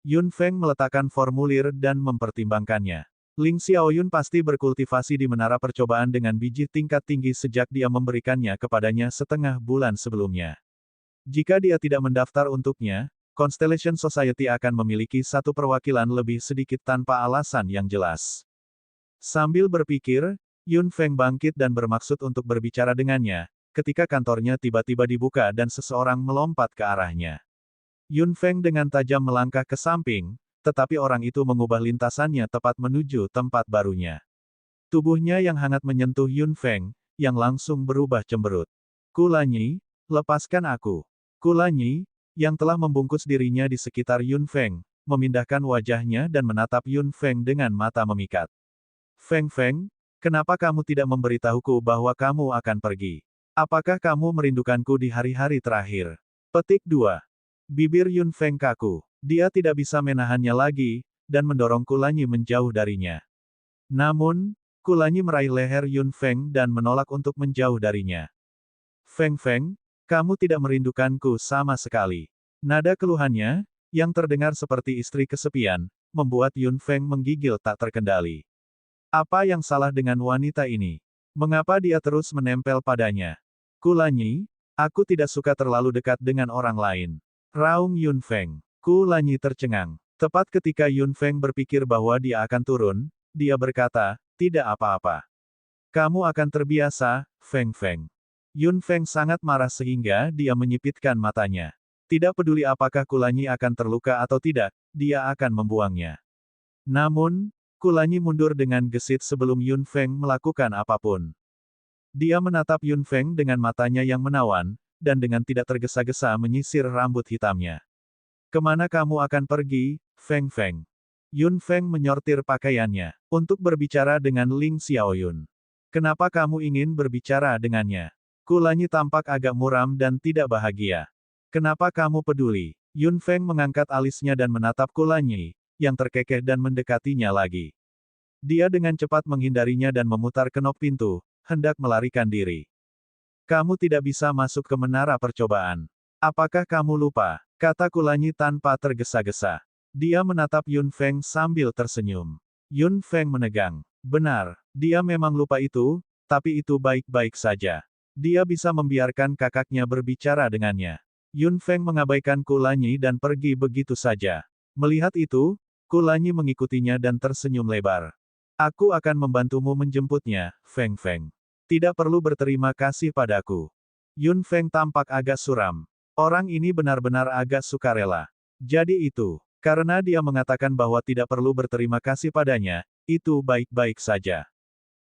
Yun Feng meletakkan formulir dan mempertimbangkannya. Ling Xiaoyun pasti berkultivasi di menara percobaan dengan biji tingkat tinggi sejak dia memberikannya kepadanya setengah bulan sebelumnya. Jika dia tidak mendaftar untuknya, Constellation Society akan memiliki satu perwakilan lebih sedikit tanpa alasan yang jelas. Sambil berpikir, Yun Feng bangkit dan bermaksud untuk berbicara dengannya, ketika kantornya tiba-tiba dibuka dan seseorang melompat ke arahnya. Yun Feng dengan tajam melangkah ke samping, tetapi orang itu mengubah lintasannya tepat menuju tempat barunya. Tubuhnya yang hangat menyentuh Yun Feng, yang langsung berubah cemberut. Kulanyi, lepaskan aku. Kulanyi, yang telah membungkus dirinya di sekitar Yun Feng, memindahkan wajahnya dan menatap Yun Feng dengan mata memikat. Feng Feng, kenapa kamu tidak memberitahuku bahwa kamu akan pergi? Apakah kamu merindukanku di hari-hari terakhir? Petik 2. Bibir Yun Feng kaku. Dia tidak bisa menahannya lagi, dan mendorong Kulanyi menjauh darinya. Namun, Kulanyi meraih leher Yun Feng dan menolak untuk menjauh darinya. Feng Feng, kamu tidak merindukanku sama sekali. Nada keluhannya, yang terdengar seperti istri kesepian, membuat Yun Feng menggigil tak terkendali. Apa yang salah dengan wanita ini? Mengapa dia terus menempel padanya? Kulanyi, aku tidak suka terlalu dekat dengan orang lain. Raung Yun Feng. Kulanyi tercengang. Tepat ketika Yun Feng berpikir bahwa dia akan turun, dia berkata, tidak apa-apa. Kamu akan terbiasa, Feng Feng. Yun Feng sangat marah sehingga dia menyipitkan matanya. Tidak peduli apakah Kulanyi akan terluka atau tidak, dia akan membuangnya. Namun, Kulanyi mundur dengan gesit sebelum Yun Feng melakukan apapun. Dia menatap Yun Feng dengan matanya yang menawan, dan dengan tidak tergesa-gesa menyisir rambut hitamnya. Kemana kamu akan pergi, Feng Feng? Yun Feng menyortir pakaiannya, untuk berbicara dengan Ling Xiaoyun. Kenapa kamu ingin berbicara dengannya? Kulanyi tampak agak muram dan tidak bahagia. Kenapa kamu peduli? Yun Feng mengangkat alisnya dan menatap Kulanyi, yang terkekeh dan mendekatinya lagi. Dia dengan cepat menghindarinya dan memutar kenop pintu, hendak melarikan diri. Kamu tidak bisa masuk ke menara percobaan. Apakah kamu lupa? Kata Kulanyi tanpa tergesa-gesa. Dia menatap Yun Feng sambil tersenyum. Yun Feng menegang. Benar, dia memang lupa itu, tapi itu baik-baik saja. Dia bisa membiarkan kakaknya berbicara dengannya. Yun Feng mengabaikan Kulanyi dan pergi begitu saja. Melihat itu, Kulanyi mengikutinya dan tersenyum lebar. Aku akan membantumu menjemputnya, Feng Feng. Tidak perlu berterima kasih padaku. Yun Feng tampak agak suram. Orang ini benar-benar agak sukarela. Jadi itu, karena dia mengatakan bahwa tidak perlu berterima kasih padanya, itu baik-baik saja.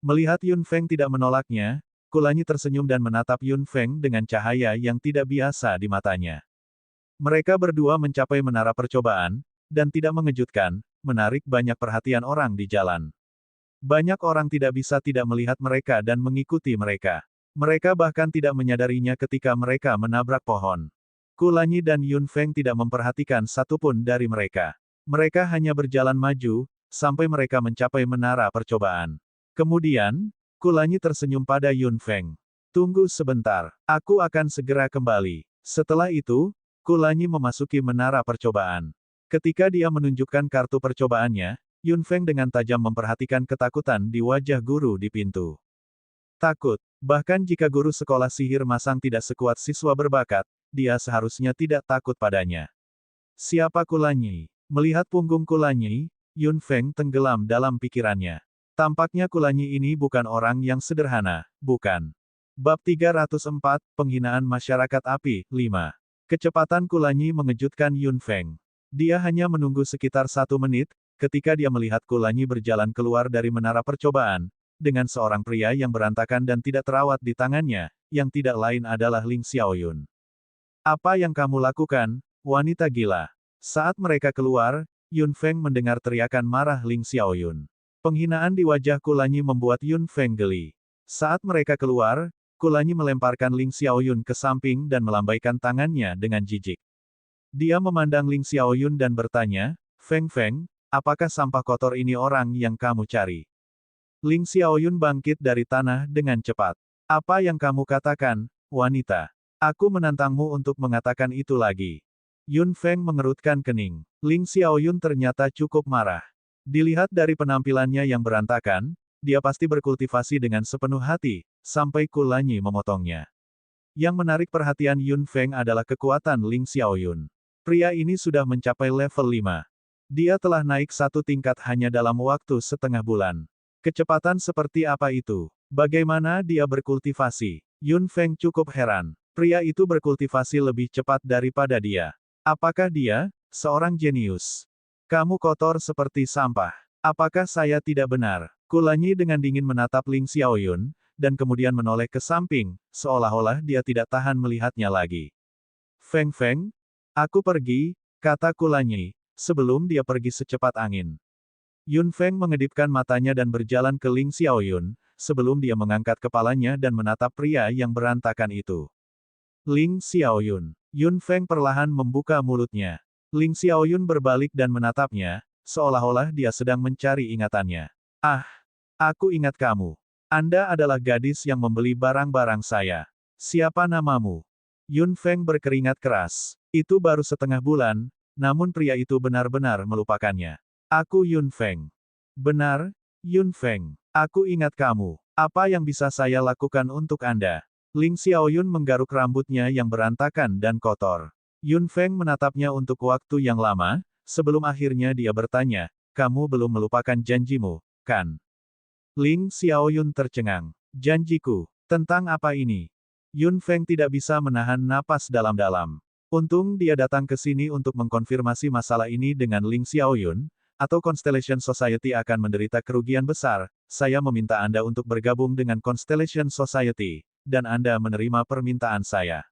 Melihat Yun Feng tidak menolaknya, Kulanyi tersenyum dan menatap Yun Feng dengan cahaya yang tidak biasa di matanya. Mereka berdua mencapai menara percobaan, dan tidak mengejutkan, menarik banyak perhatian orang di jalan. Banyak orang tidak bisa tidak melihat mereka dan mengikuti mereka. Mereka bahkan tidak menyadarinya ketika mereka menabrak pohon. Kulanyi dan Yun Feng tidak memperhatikan satupun dari mereka. Mereka hanya berjalan maju, sampai mereka mencapai menara percobaan. Kemudian, Kulanyi tersenyum pada Yun Feng. Tunggu sebentar, aku akan segera kembali. Setelah itu, Kulanyi memasuki menara percobaan. Ketika dia menunjukkan kartu percobaannya, Yun Feng dengan tajam memperhatikan ketakutan di wajah guru di pintu. Takut, bahkan jika guru sekolah sihir masang tidak sekuat siswa berbakat, dia seharusnya tidak takut padanya. Siapa Kulanyi? Melihat punggung Kulanyi, Yun Feng tenggelam dalam pikirannya. Tampaknya Kulanyi ini bukan orang yang sederhana, bukan? Bab 304, Penghinaan Masyarakat Api, 5. Kecepatan Kulanyi mengejutkan Yun Feng. Dia hanya menunggu sekitar 1 menit, ketika dia melihat Kulanyi berjalan keluar dari menara percobaan, dengan seorang pria yang berantakan dan tidak terawat di tangannya, yang tidak lain adalah Ling Xiaoyun. Apa yang kamu lakukan, wanita gila? Saat mereka keluar, Yun Feng mendengar teriakan marah Ling Xiaoyun. Penghinaan di wajah Kulanyi membuat Yun Feng geli. Saat mereka keluar, Kulanyi melemparkan Ling Xiaoyun ke samping dan melambaikan tangannya dengan jijik. Dia memandang Ling Xiaoyun dan bertanya, Feng Feng, apakah sampah kotor ini orang yang kamu cari? Ling Xiaoyun bangkit dari tanah dengan cepat. Apa yang kamu katakan, wanita? Aku menantangmu untuk mengatakan itu lagi. Yun Feng mengerutkan kening. Ling Xiaoyun ternyata cukup marah. Dilihat dari penampilannya yang berantakan, dia pasti berkultivasi dengan sepenuh hati, sampai Kulanyi memotongnya. Yang menarik perhatian Yun Feng adalah kekuatan Ling Xiaoyun. Pria ini sudah mencapai level 5. Dia telah naik satu tingkat hanya dalam waktu setengah bulan. Kecepatan seperti apa itu? Bagaimana dia berkultivasi? Yun Feng cukup heran. Pria itu berkultivasi lebih cepat daripada dia. Apakah dia seorang jenius? Kamu kotor seperti sampah. Apakah saya tidak benar? Kulanyi dengan dingin menatap Ling Xiaoyun, dan kemudian menoleh ke samping, seolah-olah dia tidak tahan melihatnya lagi. Feng Feng, aku pergi, kata Kulanyi, sebelum dia pergi secepat angin. Yun Feng mengedipkan matanya dan berjalan ke Ling Xiaoyun, sebelum dia mengangkat kepalanya dan menatap pria yang berantakan itu. Ling Xiaoyun. Yun Feng perlahan membuka mulutnya. Ling Xiaoyun berbalik dan menatapnya, seolah-olah dia sedang mencari ingatannya. Ah, aku ingat kamu. Anda adalah gadis yang membeli barang-barang saya. Siapa namamu? Yun Feng berkeringat keras. Itu baru setengah bulan, namun pria itu benar-benar melupakannya. Aku Yun Feng. Benar, Yun Feng. Aku ingat kamu. Apa yang bisa saya lakukan untuk Anda? Ling Xiaoyun menggaruk rambutnya yang berantakan dan kotor. Yun Feng menatapnya untuk waktu yang lama, sebelum akhirnya dia bertanya, kamu belum melupakan janjimu, kan? Ling Xiaoyun tercengang. Janjiku. Tentang apa ini? Yun Feng tidak bisa menahan napas dalam-dalam. Untung dia datang ke sini untuk mengkonfirmasi masalah ini dengan Ling Xiaoyun, atau Constellation Society akan menderita kerugian besar. Saya meminta Anda untuk bergabung dengan Constellation Society, dan Anda menerima permintaan saya.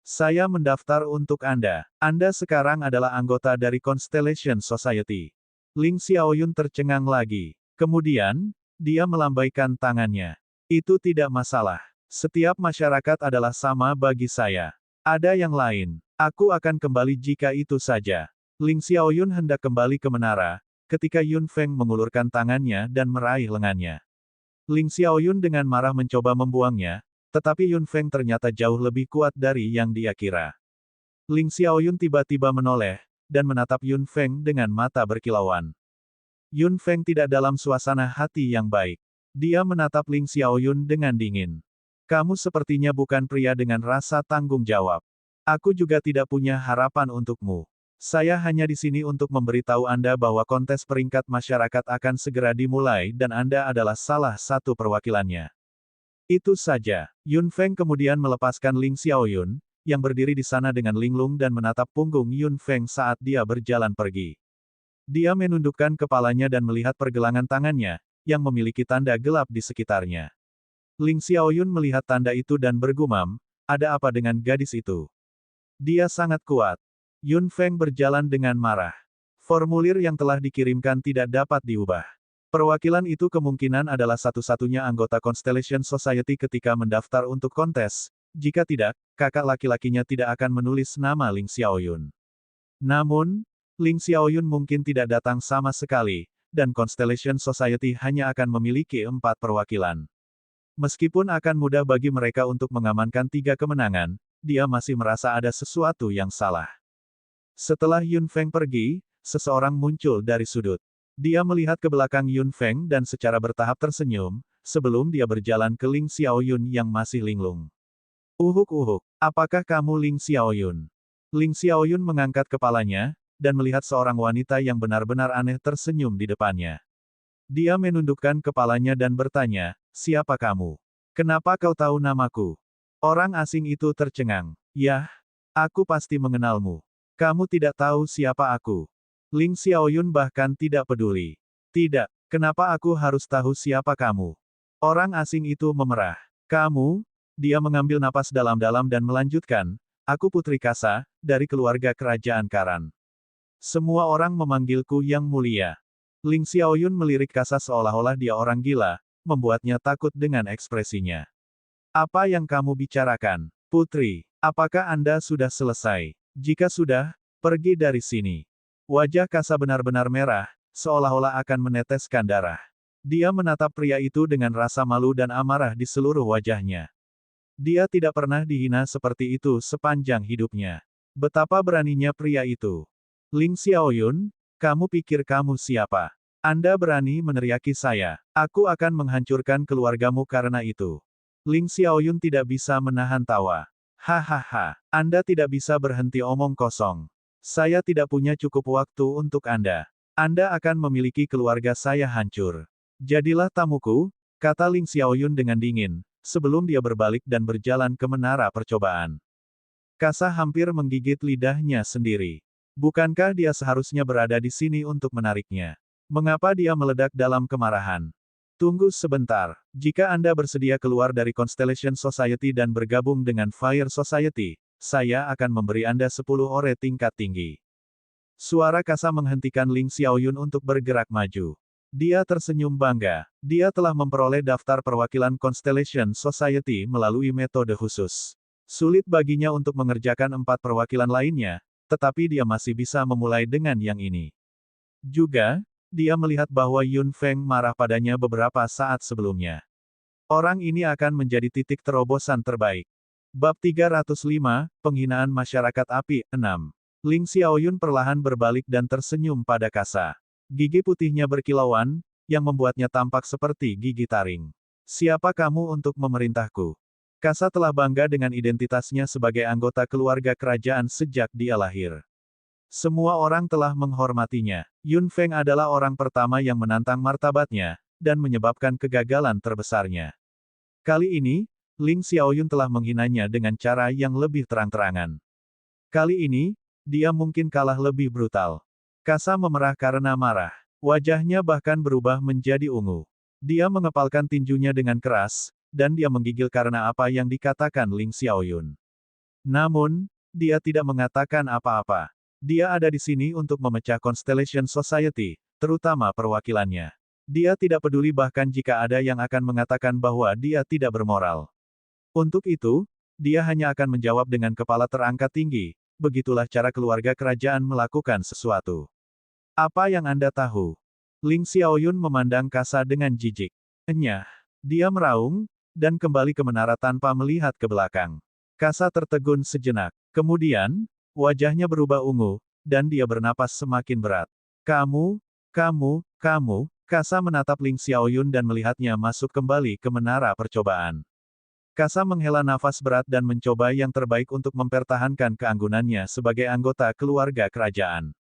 Saya mendaftar untuk Anda. Anda sekarang adalah anggota dari Constellation Society. Ling Xiaoyun tercengang lagi. Kemudian, dia melambaikan tangannya. Itu tidak masalah. Setiap masyarakat adalah sama bagi saya. Ada yang lain. Aku akan kembali jika itu saja. Ling Xiaoyun hendak kembali ke menara, ketika Yun Feng mengulurkan tangannya dan meraih lengannya. Ling Xiaoyun dengan marah mencoba membuangnya, tetapi Yun Feng ternyata jauh lebih kuat dari yang dia kira. Ling Xiaoyun tiba-tiba menoleh, dan menatap Yun Feng dengan mata berkilauan. Yun Feng tidak dalam suasana hati yang baik. Dia menatap Ling Xiaoyun dengan dingin. Kamu sepertinya bukan pria dengan rasa tanggung jawab. Aku juga tidak punya harapan untukmu. Saya hanya di sini untuk memberitahu Anda bahwa kontes peringkat masyarakat akan segera dimulai dan Anda adalah salah satu perwakilannya. Itu saja. Yun Feng kemudian melepaskan Ling Xiaoyun, yang berdiri di sana dengan linglung dan menatap punggung Yun Feng saat dia berjalan pergi. Dia menundukkan kepalanya dan melihat pergelangan tangannya, yang memiliki tanda gelap di sekitarnya. Ling Xiaoyun melihat tanda itu dan bergumam, ada apa dengan gadis itu? Dia sangat kuat. Yun Feng berjalan dengan marah. Formulir yang telah dikirimkan tidak dapat diubah. Perwakilan itu kemungkinan adalah satu-satunya anggota Constellation Society ketika mendaftar untuk kontes. Jika tidak, kakak laki-lakinya tidak akan menulis nama Ling Xiaoyun. Namun, Ling Xiaoyun mungkin tidak datang sama sekali, dan Constellation Society hanya akan memiliki 4 perwakilan. Meskipun akan mudah bagi mereka untuk mengamankan 3 kemenangan, dia masih merasa ada sesuatu yang salah. Setelah Yun Feng pergi, seseorang muncul dari sudut. Dia melihat ke belakang Yun Feng dan secara bertahap tersenyum, sebelum dia berjalan ke Ling Xiaoyun yang masih linglung. Uhuk-uhuk, apakah kamu Ling Xiaoyun? Ling Xiaoyun mengangkat kepalanya, dan melihat seorang wanita yang benar-benar aneh tersenyum di depannya. Dia menundukkan kepalanya dan bertanya, siapa kamu? Kenapa kau tahu namaku? Orang asing itu tercengang. Yah, aku pasti mengenalmu. Kamu tidak tahu siapa aku. Ling Xiaoyun bahkan tidak peduli. Tidak, kenapa aku harus tahu siapa kamu? Orang asing itu memerah. Kamu? Dia mengambil napas dalam-dalam dan melanjutkan, aku Putri Kasa, dari keluarga kerajaan Karan. Semua orang memanggilku Yang Mulia. Ling Xiaoyun melirik Kasa seolah-olah dia orang gila, membuatnya takut dengan ekspresinya. Apa yang kamu bicarakan, Putri? Apakah Anda sudah selesai? Jika sudah, pergi dari sini. Wajah Kasa benar-benar merah, seolah-olah akan meneteskan darah. Dia menatap pria itu dengan rasa malu dan amarah di seluruh wajahnya. Dia tidak pernah dihina seperti itu sepanjang hidupnya. Betapa beraninya pria itu. Ling Xiaoyun, kamu pikir kamu siapa? Anda berani meneriaki saya. Aku akan menghancurkan keluargamu karena itu. Ling Xiaoyun tidak bisa menahan tawa. Hahaha, Anda tidak bisa berhenti omong kosong. Saya tidak punya cukup waktu untuk Anda. Anda akan memiliki keluarga saya hancur. Jadilah tamuku, kata Ling Xiaoyun dengan dingin, sebelum dia berbalik dan berjalan ke menara percobaan. Kasa hampir menggigit lidahnya sendiri. Bukankah dia seharusnya berada di sini untuk menariknya? Mengapa dia meledak dalam kemarahan? Tunggu sebentar, jika Anda bersedia keluar dari Constellation Society dan bergabung dengan Fire Society, saya akan memberi Anda 10 ore tingkat tinggi. Suara Kasa menghentikan Ling Xiaoyun untuk bergerak maju. Dia tersenyum bangga. Dia telah memperoleh daftar perwakilan Constellation Society melalui metode khusus. Sulit baginya untuk mengerjakan 4 perwakilan lainnya, tetapi dia masih bisa memulai dengan yang ini. Juga, dia melihat bahwa Yun Feng marah padanya beberapa saat sebelumnya. Orang ini akan menjadi titik terobosan terbaik. Bab 305, Penghinaan Masyarakat Api, 6. Ling Xiaoyun perlahan berbalik dan tersenyum pada Kasa. Gigi putihnya berkilauan, yang membuatnya tampak seperti gigi taring. Siapa kamu untuk memerintahku? Kasa telah bangga dengan identitasnya sebagai anggota keluarga kerajaan sejak dia lahir. Semua orang telah menghormatinya. Yun Feng adalah orang pertama yang menantang martabatnya, dan menyebabkan kegagalan terbesarnya. Kali ini, Ling Xiaoyun telah menghinanya dengan cara yang lebih terang-terangan. Kali ini, dia mungkin kalah lebih brutal. Kasa memerah karena marah. Wajahnya bahkan berubah menjadi ungu. Dia mengepalkan tinjunya dengan keras, dan dia menggigil karena apa yang dikatakan Ling Xiaoyun. Namun, dia tidak mengatakan apa-apa. Dia ada di sini untuk memecah Constellation Society, terutama perwakilannya. Dia tidak peduli bahkan jika ada yang akan mengatakan bahwa dia tidak bermoral. Untuk itu, dia hanya akan menjawab dengan kepala terangkat tinggi. Begitulah cara keluarga kerajaan melakukan sesuatu. Apa yang Anda tahu? Ling Xiaoyun memandang Kasa dengan jijik. Enyah. Dia meraung, dan kembali ke menara tanpa melihat ke belakang. Kasa tertegun sejenak. Kemudian, wajahnya berubah ungu, dan dia bernapas semakin berat. Kamu, Kasa menatap Ling Xiaoyun dan melihatnya masuk kembali ke menara percobaan. Kasa menghela nafas berat dan mencoba yang terbaik untuk mempertahankan keanggunannya sebagai anggota keluarga kerajaan.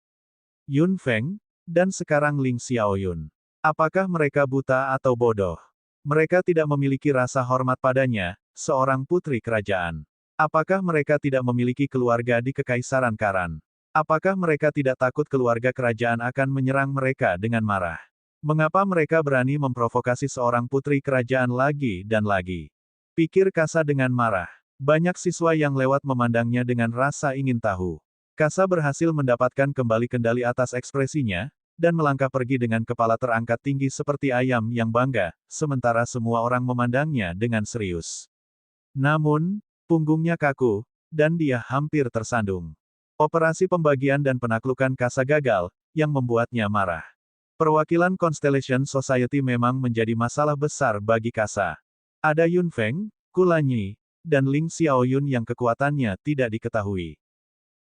Yun Feng, dan sekarang Ling Xiaoyun. Apakah mereka buta atau bodoh? Mereka tidak memiliki rasa hormat padanya, seorang putri kerajaan. Apakah mereka tidak memiliki keluarga di Kekaisaran Karan? Apakah mereka tidak takut keluarga kerajaan akan menyerang mereka dengan marah? Mengapa mereka berani memprovokasi seorang putri kerajaan lagi dan lagi? Pikir Kasa dengan marah. Banyak siswa yang lewat memandangnya dengan rasa ingin tahu. Kasa berhasil mendapatkan kembali kendali atas ekspresinya, dan melangkah pergi dengan kepala terangkat tinggi seperti ayam yang bangga, sementara semua orang memandangnya dengan serius. Namun, punggungnya kaku, dan dia hampir tersandung. Operasi pembagian dan penaklukan Kasa gagal, yang membuatnya marah. Perwakilan Constellation Society memang menjadi masalah besar bagi Kasa. Ada Yun Feng, Kulanyi, dan Ling Xiaoyun yang kekuatannya tidak diketahui.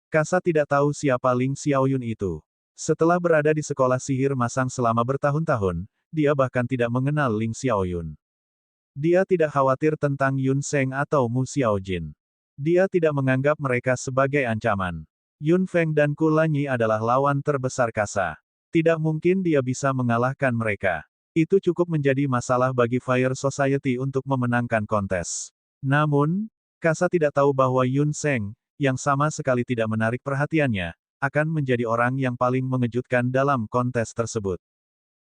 Kasa tidak tahu siapa Ling Xiaoyun itu. Setelah berada di sekolah sihir masang selama bertahun-tahun, dia bahkan tidak mengenal Ling Xiaoyun. Dia tidak khawatir tentang Yun Sheng atau Mu Xiaojin. Dia tidak menganggap mereka sebagai ancaman. Yun Feng dan Kulanyi adalah lawan terbesar Kasa. Tidak mungkin dia bisa mengalahkan mereka. Itu cukup menjadi masalah bagi Fire Society untuk memenangkan kontes. Namun, Kasa tidak tahu bahwa Yun Sheng, yang sama sekali tidak menarik perhatiannya, akan menjadi orang yang paling mengejutkan dalam kontes tersebut.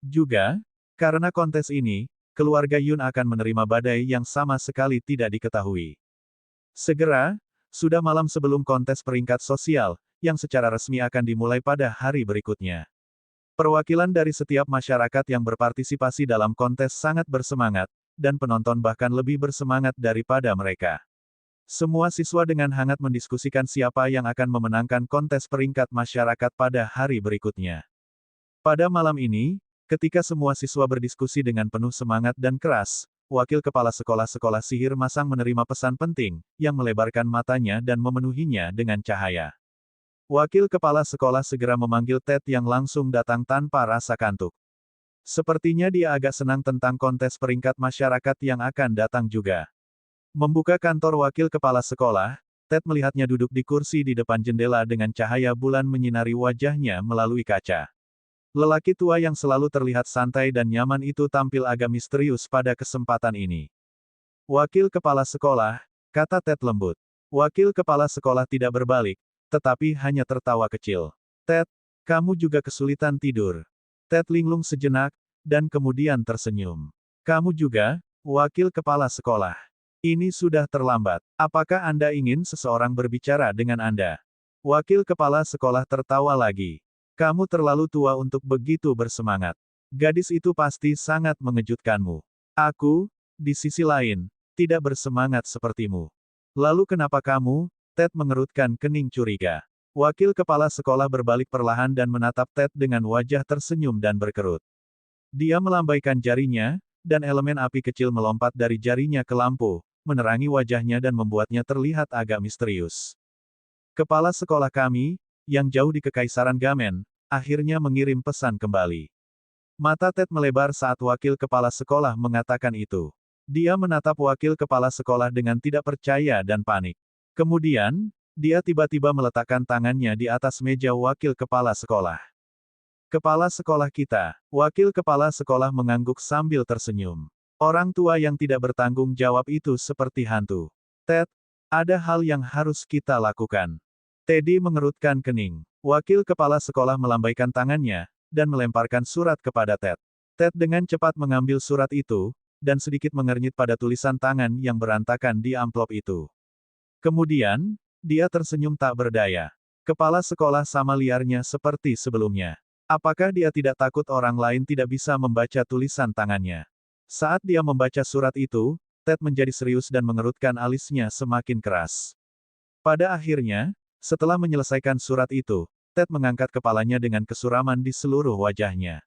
Juga, karena kontes ini, keluarga Yun akan menerima badai yang sama sekali tidak diketahui. Segera, sudah malam sebelum kontes peringkat sosial, yang secara resmi akan dimulai pada hari berikutnya. Perwakilan dari setiap masyarakat yang berpartisipasi dalam kontes sangat bersemangat, dan penonton bahkan lebih bersemangat daripada mereka. Semua siswa dengan hangat mendiskusikan siapa yang akan memenangkan kontes peringkat masyarakat pada hari berikutnya. Pada malam ini, ketika semua siswa berdiskusi dengan penuh semangat dan keras, Wakil Kepala Sekolah Sihir Masang menerima pesan penting, yang melebarkan matanya dan memenuhinya dengan cahaya. Wakil Kepala Sekolah segera memanggil Ted yang langsung datang tanpa rasa kantuk. Sepertinya dia agak senang tentang kontes peringkat masyarakat yang akan datang juga. Membuka kantor Wakil Kepala Sekolah, Ted melihatnya duduk di kursi di depan jendela dengan cahaya bulan menyinari wajahnya melalui kaca. Lelaki tua yang selalu terlihat santai dan nyaman itu tampil agak misterius pada kesempatan ini. Wakil Kepala Sekolah, kata Ted lembut. Wakil Kepala Sekolah tidak berbalik, tetapi hanya tertawa kecil. Ted, kamu juga kesulitan tidur. Ted linglung sejenak, dan kemudian tersenyum. Kamu juga, Wakil Kepala Sekolah. Ini sudah terlambat. Apakah Anda ingin seseorang berbicara dengan Anda? Wakil Kepala Sekolah tertawa lagi. Kamu terlalu tua untuk begitu bersemangat. Gadis itu pasti sangat mengejutkanmu. Aku, di sisi lain, tidak bersemangat sepertimu. Lalu kenapa kamu? Ted mengerutkan kening curiga. Wakil Kepala Sekolah berbalik perlahan dan menatap Ted dengan wajah tersenyum dan berkerut. Dia melambaikan jarinya, dan elemen api kecil melompat dari jarinya ke lampu, menerangi wajahnya dan membuatnya terlihat agak misterius. Kepala sekolah kami, yang jauh di Kekaisaran Gamen, akhirnya mengirim pesan kembali. Mata Ted melebar saat wakil kepala sekolah mengatakan itu. Dia menatap wakil kepala sekolah dengan tidak percaya dan panik. Kemudian, dia tiba-tiba meletakkan tangannya di atas meja wakil kepala sekolah. Kepala sekolah kita, wakil kepala sekolah mengangguk sambil tersenyum. Orang tua yang tidak bertanggung jawab itu seperti hantu. Ted, ada hal yang harus kita lakukan. Teddy mengerutkan kening. Wakil kepala sekolah melambaikan tangannya, dan melemparkan surat kepada Ted. Ted dengan cepat mengambil surat itu, dan sedikit mengernyit pada tulisan tangan yang berantakan di amplop itu. Kemudian, dia tersenyum tak berdaya. Kepala sekolah sama liarnya seperti sebelumnya. Apakah dia tidak takut orang lain tidak bisa membaca tulisan tangannya? Saat dia membaca surat itu, Ted menjadi serius dan mengerutkan alisnya semakin keras. Pada akhirnya, setelah menyelesaikan surat itu, Ted mengangkat kepalanya dengan kesuraman di seluruh wajahnya.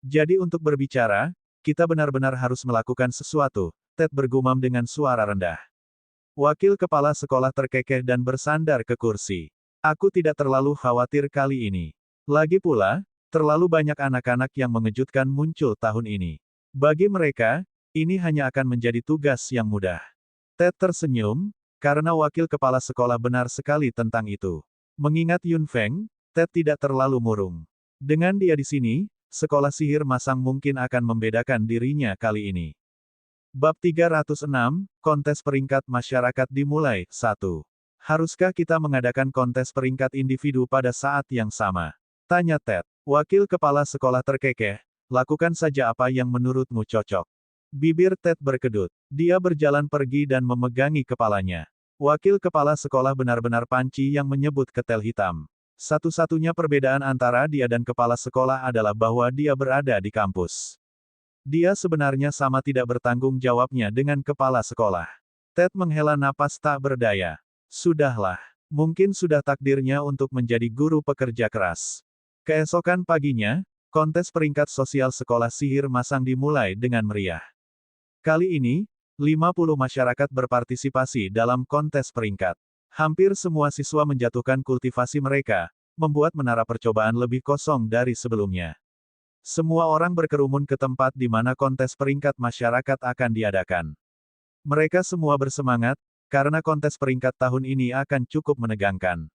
Jadi untuk berbicara, kita benar-benar harus melakukan sesuatu, Ted bergumam dengan suara rendah. Wakil kepala sekolah terkekeh dan bersandar ke kursi. Aku tidak terlalu khawatir kali ini. Lagi pula, terlalu banyak anak-anak yang mengejutkan muncul tahun ini. Bagi mereka, ini hanya akan menjadi tugas yang mudah. Ted tersenyum, karena wakil kepala sekolah benar sekali tentang itu. Mengingat Yun Feng, Ted tidak terlalu murung. Dengan dia di sini, sekolah sihir masang mungkin akan membedakan dirinya kali ini. Bab 306, Kontes Peringkat Masyarakat dimulai. 1. Haruskah kita mengadakan kontes peringkat individu pada saat yang sama? Tanya Ted. Wakil kepala sekolah terkekeh, lakukan saja apa yang menurutmu cocok. Bibir Ted berkedut. Dia berjalan pergi dan memegangi kepalanya. Wakil kepala sekolah benar-benar panci yang menyebut ketel hitam. Satu-satunya perbedaan antara dia dan kepala sekolah adalah bahwa dia berada di kampus. Dia sebenarnya sama tidak bertanggung jawabnya dengan kepala sekolah. Ted menghela napas tak berdaya. Sudahlah. Mungkin sudah takdirnya untuk menjadi guru pekerja keras. Keesokan paginya, kontes peringkat sosial sekolah sihir masang dimulai dengan meriah. Kali ini, 50 masyarakat berpartisipasi dalam kontes peringkat. Hampir semua siswa menjatuhkan kultivasi mereka, membuat menara percobaan lebih kosong dari sebelumnya. Semua orang berkerumun ke tempat di mana kontes peringkat masyarakat akan diadakan. Mereka semua bersemangat, karena kontes peringkat tahun ini akan cukup menegangkan.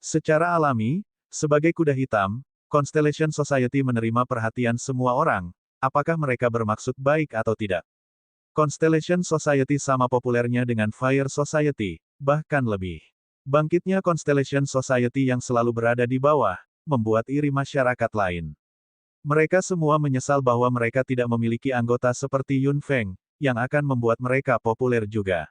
Secara alami, sebagai kuda hitam, Constellation Society menerima perhatian semua orang, apakah mereka bermaksud baik atau tidak. Constellation Society sama populernya dengan Fire Society, bahkan lebih. Bangkitnya Constellation Society yang selalu berada di bawah, membuat iri masyarakat lain. Mereka semua menyesal bahwa mereka tidak memiliki anggota seperti Yun Feng, yang akan membuat mereka populer juga.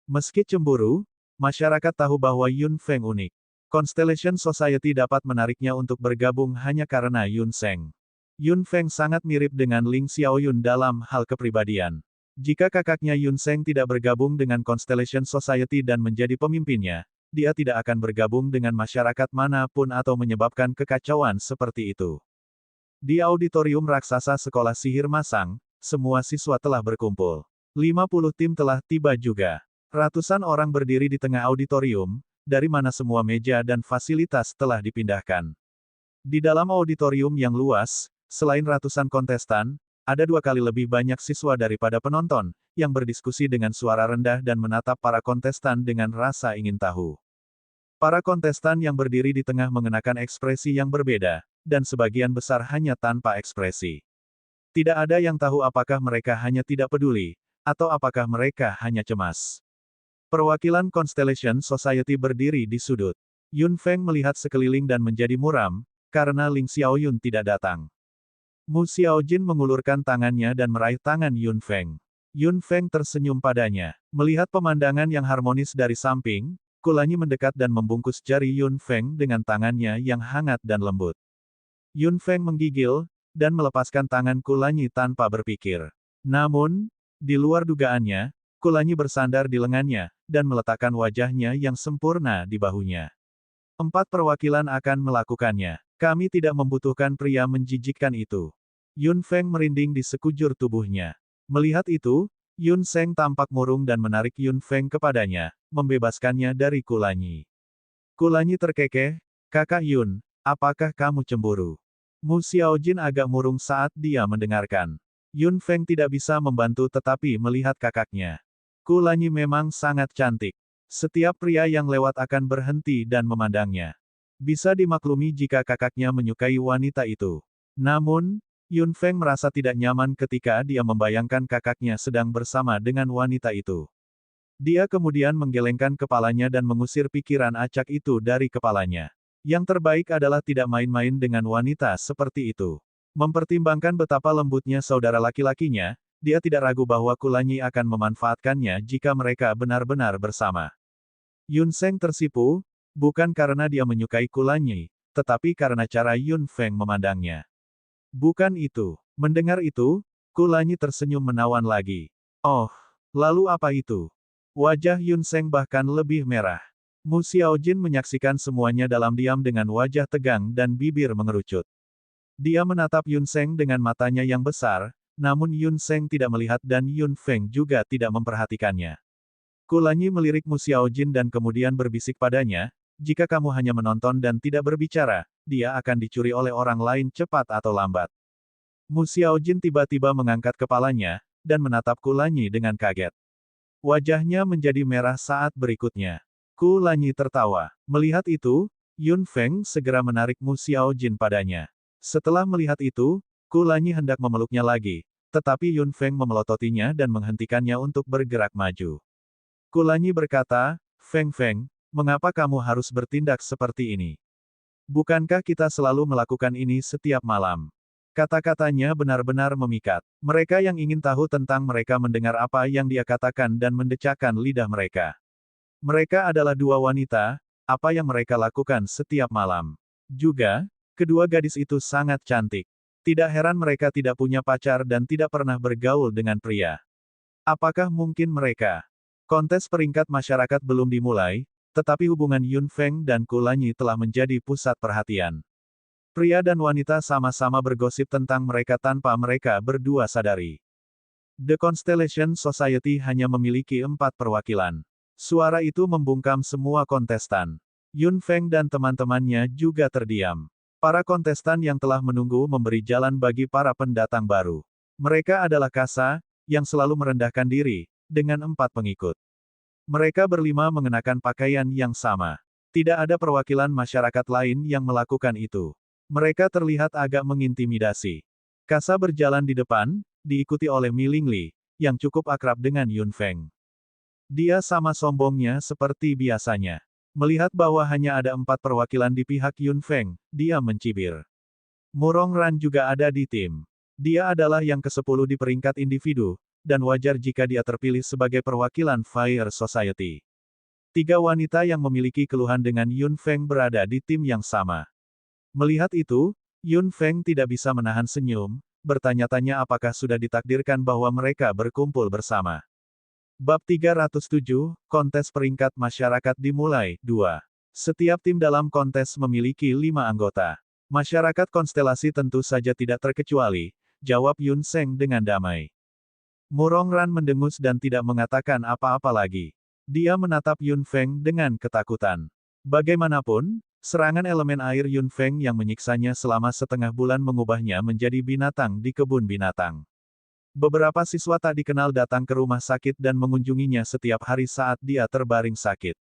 Meski cemburu, masyarakat tahu bahwa Yun Feng unik. Constellation Society dapat menariknya untuk bergabung hanya karena Yun Feng. Yun Feng sangat mirip dengan Ling Xiaoyun dalam hal kepribadian. Jika kakaknya Yun Feng tidak bergabung dengan Constellation Society dan menjadi pemimpinnya, dia tidak akan bergabung dengan masyarakat manapun atau menyebabkan kekacauan seperti itu. Di auditorium raksasa sekolah sihir masang, semua siswa telah berkumpul. 50 tim telah tiba juga. Ratusan orang berdiri di tengah auditorium, dari mana semua meja dan fasilitas telah dipindahkan. Di dalam auditorium yang luas, selain ratusan kontestan, ada 2 kali lebih banyak siswa daripada penonton, yang berdiskusi dengan suara rendah dan menatap para kontestan dengan rasa ingin tahu. Para kontestan yang berdiri di tengah mengenakan ekspresi yang berbeda, dan sebagian besar hanya tanpa ekspresi. Tidak ada yang tahu apakah mereka hanya tidak peduli, atau apakah mereka hanya cemas. Perwakilan Constellation Society berdiri di sudut. Yun Feng melihat sekeliling dan menjadi muram, karena Ling Xiaoyun tidak datang. Mu Xiaojin mengulurkan tangannya dan meraih tangan Yun Feng. Yun Feng tersenyum padanya. Melihat pemandangan yang harmonis dari samping, Kulanyi mendekat dan membungkus jari Yun Feng dengan tangannya yang hangat dan lembut. Yun Feng menggigil, dan melepaskan tangan Kulanyi tanpa berpikir. Namun, di luar dugaannya, Kulanyi bersandar di lengannya, dan meletakkan wajahnya yang sempurna di bahunya. 4 perwakilan akan melakukannya. Kami tidak membutuhkan pria menjijikkan itu. Yun Feng merinding di sekujur tubuhnya. Melihat itu, Yun Feng tampak murung dan menarik Yun Feng kepadanya, membebaskannya dari Kulanyi. Kulanyi terkekeh, "Kakak Yun, apakah kamu cemburu?" Mu Xiaojin agak murung saat dia mendengarkan. Yun Feng tidak bisa membantu tetapi melihat kakaknya. Kulanyi memang sangat cantik. Setiap pria yang lewat akan berhenti dan memandangnya. Bisa dimaklumi jika kakaknya menyukai wanita itu. Namun, Yun Feng merasa tidak nyaman ketika dia membayangkan kakaknya sedang bersama dengan wanita itu. Dia kemudian menggelengkan kepalanya dan mengusir pikiran acak itu dari kepalanya. Yang terbaik adalah tidak main-main dengan wanita seperti itu. Mempertimbangkan betapa lembutnya saudara laki-lakinya, dia tidak ragu bahwa Kulanyi akan memanfaatkannya jika mereka benar-benar bersama. Yun Feng tersipu, bukan karena dia menyukai Kulanyi, tetapi karena cara Yun Feng memandangnya. Bukan itu. Mendengar itu, Kulanyi tersenyum menawan lagi. Oh, lalu apa itu? Wajah Yun Feng bahkan lebih merah. Mu Xiaojin menyaksikan semuanya dalam diam dengan wajah tegang dan bibir mengerucut. Dia menatap Yun Feng dengan matanya yang besar, namun Yun Feng tidak melihat dan Yun Feng juga tidak memperhatikannya. Kulanyi melirik Mu Xiaojin dan kemudian berbisik padanya, "Jika kamu hanya menonton dan tidak berbicara, dia akan dicuri oleh orang lain cepat atau lambat." Mu Xiaojin tiba-tiba mengangkat kepalanya, dan menatap Kulanyi dengan kaget. Wajahnya menjadi merah saat berikutnya. Kulanyi tertawa. Melihat itu, Yun Feng segera menarik Mu Xiaojin padanya. Setelah melihat itu, Kulanyi hendak memeluknya lagi, tetapi Yun Feng memelototinya dan menghentikannya untuk bergerak maju. Kulanyi berkata, "Feng Feng, mengapa kamu harus bertindak seperti ini? Bukankah kita selalu melakukan ini setiap malam?" Kata-katanya benar-benar memikat. Mereka yang ingin tahu tentang mereka mendengar apa yang dia katakan dan mendecakkan lidah mereka. Mereka adalah 2 wanita, apa yang mereka lakukan setiap malam. Juga, kedua gadis itu sangat cantik. Tidak heran mereka tidak punya pacar dan tidak pernah bergaul dengan pria. Apakah mungkin mereka? Kontes peringkat masyarakat belum dimulai, tetapi hubungan Yun Feng dan Kulanyi telah menjadi pusat perhatian. Pria dan wanita sama-sama bergosip tentang mereka tanpa mereka berdua sadari. The Constellation Society hanya memiliki 4 perwakilan. Suara itu membungkam semua kontestan. Yun Feng dan teman-temannya juga terdiam. Para kontestan yang telah menunggu memberi jalan bagi para pendatang baru. Mereka adalah kasa, yang selalu merendahkan diri, dengan 4 pengikut. Mereka berlima mengenakan pakaian yang sama. Tidak ada perwakilan masyarakat lain yang melakukan itu. Mereka terlihat agak mengintimidasi. Kasa berjalan di depan, diikuti oleh Mi Lingli, yang cukup akrab dengan Yun Feng. Dia sama sombongnya seperti biasanya. Melihat bahwa hanya ada 4 perwakilan di pihak Yun Feng, dia mencibir. Murong-ran juga ada di tim. Dia adalah yang ke-10 di peringkat individu, dan wajar jika dia terpilih sebagai perwakilan Fire Society. 3 wanita yang memiliki keluhan dengan Yun Feng berada di tim yang sama. Melihat itu, Yun Feng tidak bisa menahan senyum, bertanya-tanya apakah sudah ditakdirkan bahwa mereka berkumpul bersama. Bab 307, Kontes Peringkat Masyarakat dimulai. 2. Setiap tim dalam kontes memiliki 5 anggota. Masyarakat konstelasi tentu saja tidak terkecuali, jawab Yun Seng dengan damai. Murong-ran mendengus dan tidak mengatakan apa-apa lagi. Dia menatap Yun Feng dengan ketakutan. Bagaimanapun, serangan elemen air Yun Feng yang menyiksanya selama setengah bulan mengubahnya menjadi binatang di kebun binatang. Beberapa siswa tak dikenal datang ke rumah sakit dan mengunjunginya setiap hari saat dia terbaring sakit.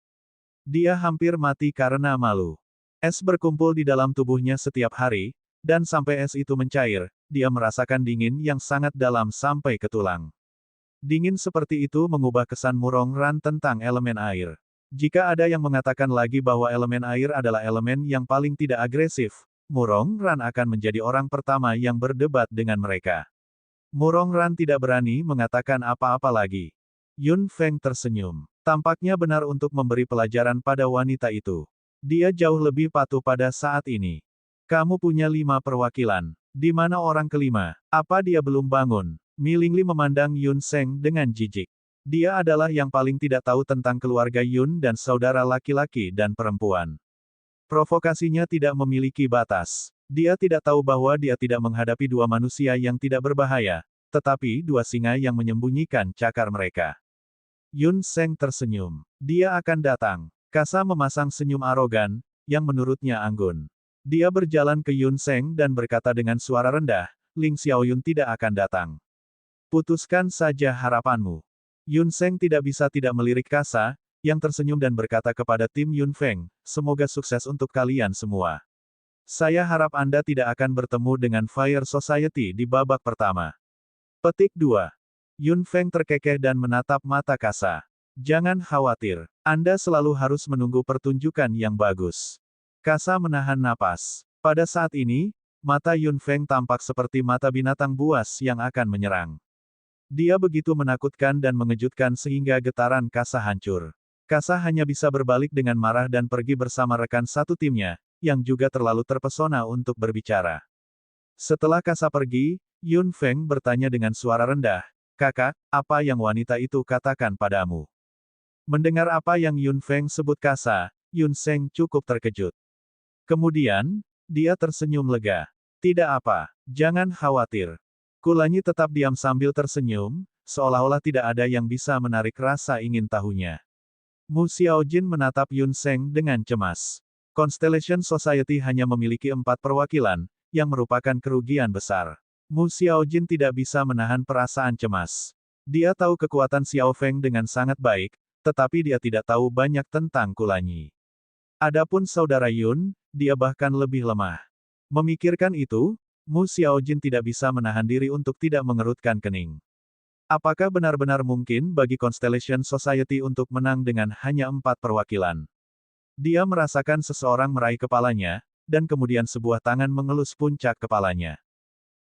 Dia hampir mati karena malu. Es berkumpul di dalam tubuhnya setiap hari, dan sampai es itu mencair, dia merasakan dingin yang sangat dalam sampai ke tulang. Dingin seperti itu mengubah kesan Murong-ran tentang elemen air. Jika ada yang mengatakan lagi bahwa elemen air adalah elemen yang paling tidak agresif, Murong-ran akan menjadi orang pertama yang berdebat dengan mereka. Murong-ran tidak berani mengatakan apa-apa lagi. Yun Feng tersenyum. Tampaknya benar untuk memberi pelajaran pada wanita itu. Dia jauh lebih patuh pada saat ini. Kamu punya 5 perwakilan. Di mana orang kelima? Apa dia belum bangun? Mi Lingli memandang Yun Seng dengan jijik. Dia adalah yang paling tidak tahu tentang keluarga Yun dan saudara laki-laki dan perempuan. Provokasinya tidak memiliki batas. Dia tidak tahu bahwa dia tidak menghadapi 2 manusia yang tidak berbahaya, tetapi 2 singa yang menyembunyikan cakar mereka. Yun Seng tersenyum. Dia akan datang. Kasa memasang senyum arogan, yang menurutnya anggun. Dia berjalan ke Yun Seng dan berkata dengan suara rendah, Ling Xiaoyun tidak akan datang. Putuskan saja harapanmu. Yun Seng tidak bisa tidak melirik Kasa, yang tersenyum dan berkata kepada tim Yun Feng, semoga sukses untuk kalian semua. Saya harap Anda tidak akan bertemu dengan Fire Society di babak pertama. Petik 2. Yun Feng terkekeh dan menatap mata Kasa. Jangan khawatir. Anda selalu harus menunggu pertunjukan yang bagus. Kasa menahan napas. Pada saat ini, mata Yun Feng tampak seperti mata binatang buas yang akan menyerang. Dia begitu menakutkan dan mengejutkan sehingga getaran Kasa hancur. Kasa hanya bisa berbalik dengan marah dan pergi bersama rekan satu timnya, yang juga terlalu terpesona untuk berbicara. Setelah Kasa pergi, Yun Feng bertanya dengan suara rendah, Kakak, apa yang wanita itu katakan padamu? Mendengar apa yang Yun Feng sebut Kasa, Yun Seng cukup terkejut. Kemudian, dia tersenyum lega. Tidak apa, jangan khawatir. Kulanyi tetap diam sambil tersenyum, seolah-olah tidak ada yang bisa menarik rasa ingin tahunya. Mu Xiaojin menatap Yun Seng dengan cemas. Constellation Society hanya memiliki 4 perwakilan, yang merupakan kerugian besar. Mu Xiaojin tidak bisa menahan perasaan cemas. Dia tahu kekuatan Xiao Feng dengan sangat baik, tetapi dia tidak tahu banyak tentang Kulanyi. Adapun saudara Yun, dia bahkan lebih lemah. Memikirkan itu, Mu Xiaojin tidak bisa menahan diri untuk tidak mengerutkan kening. Apakah benar-benar mungkin bagi Constellation Society untuk menang dengan hanya 4 perwakilan? Dia merasakan seseorang meraih kepalanya, dan kemudian sebuah tangan mengelus puncak kepalanya.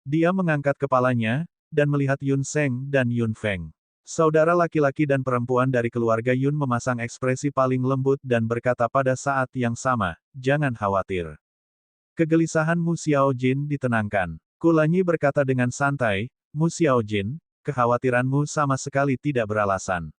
Dia mengangkat kepalanya, dan melihat Yun Seng dan Yun Feng. Saudara laki-laki dan perempuan dari keluarga Yun memasang ekspresi paling lembut dan berkata pada saat yang sama, jangan khawatir. Kegelisahan Mu Xiaojin ditenangkan. Kulanyi berkata dengan santai, Mu Xiaojin, kekhawatiranmu sama sekali tidak beralasan.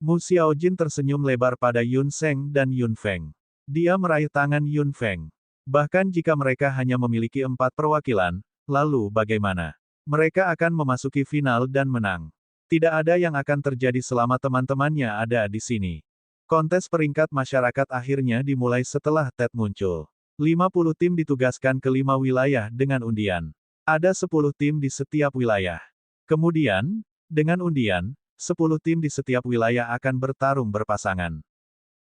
Mu Xiaojin tersenyum lebar pada Yun Seng dan Yun Feng. Dia meraih tangan Yun Feng. Bahkan jika mereka hanya memiliki 4 perwakilan, lalu bagaimana? Mereka akan memasuki final dan menang. Tidak ada yang akan terjadi selama teman-temannya ada di sini. Kontes peringkat masyarakat akhirnya dimulai setelah Ted muncul. 50 tim ditugaskan ke 5 wilayah dengan undian. Ada 10 tim di setiap wilayah. Kemudian, dengan undian, 10 tim di setiap wilayah akan bertarung berpasangan.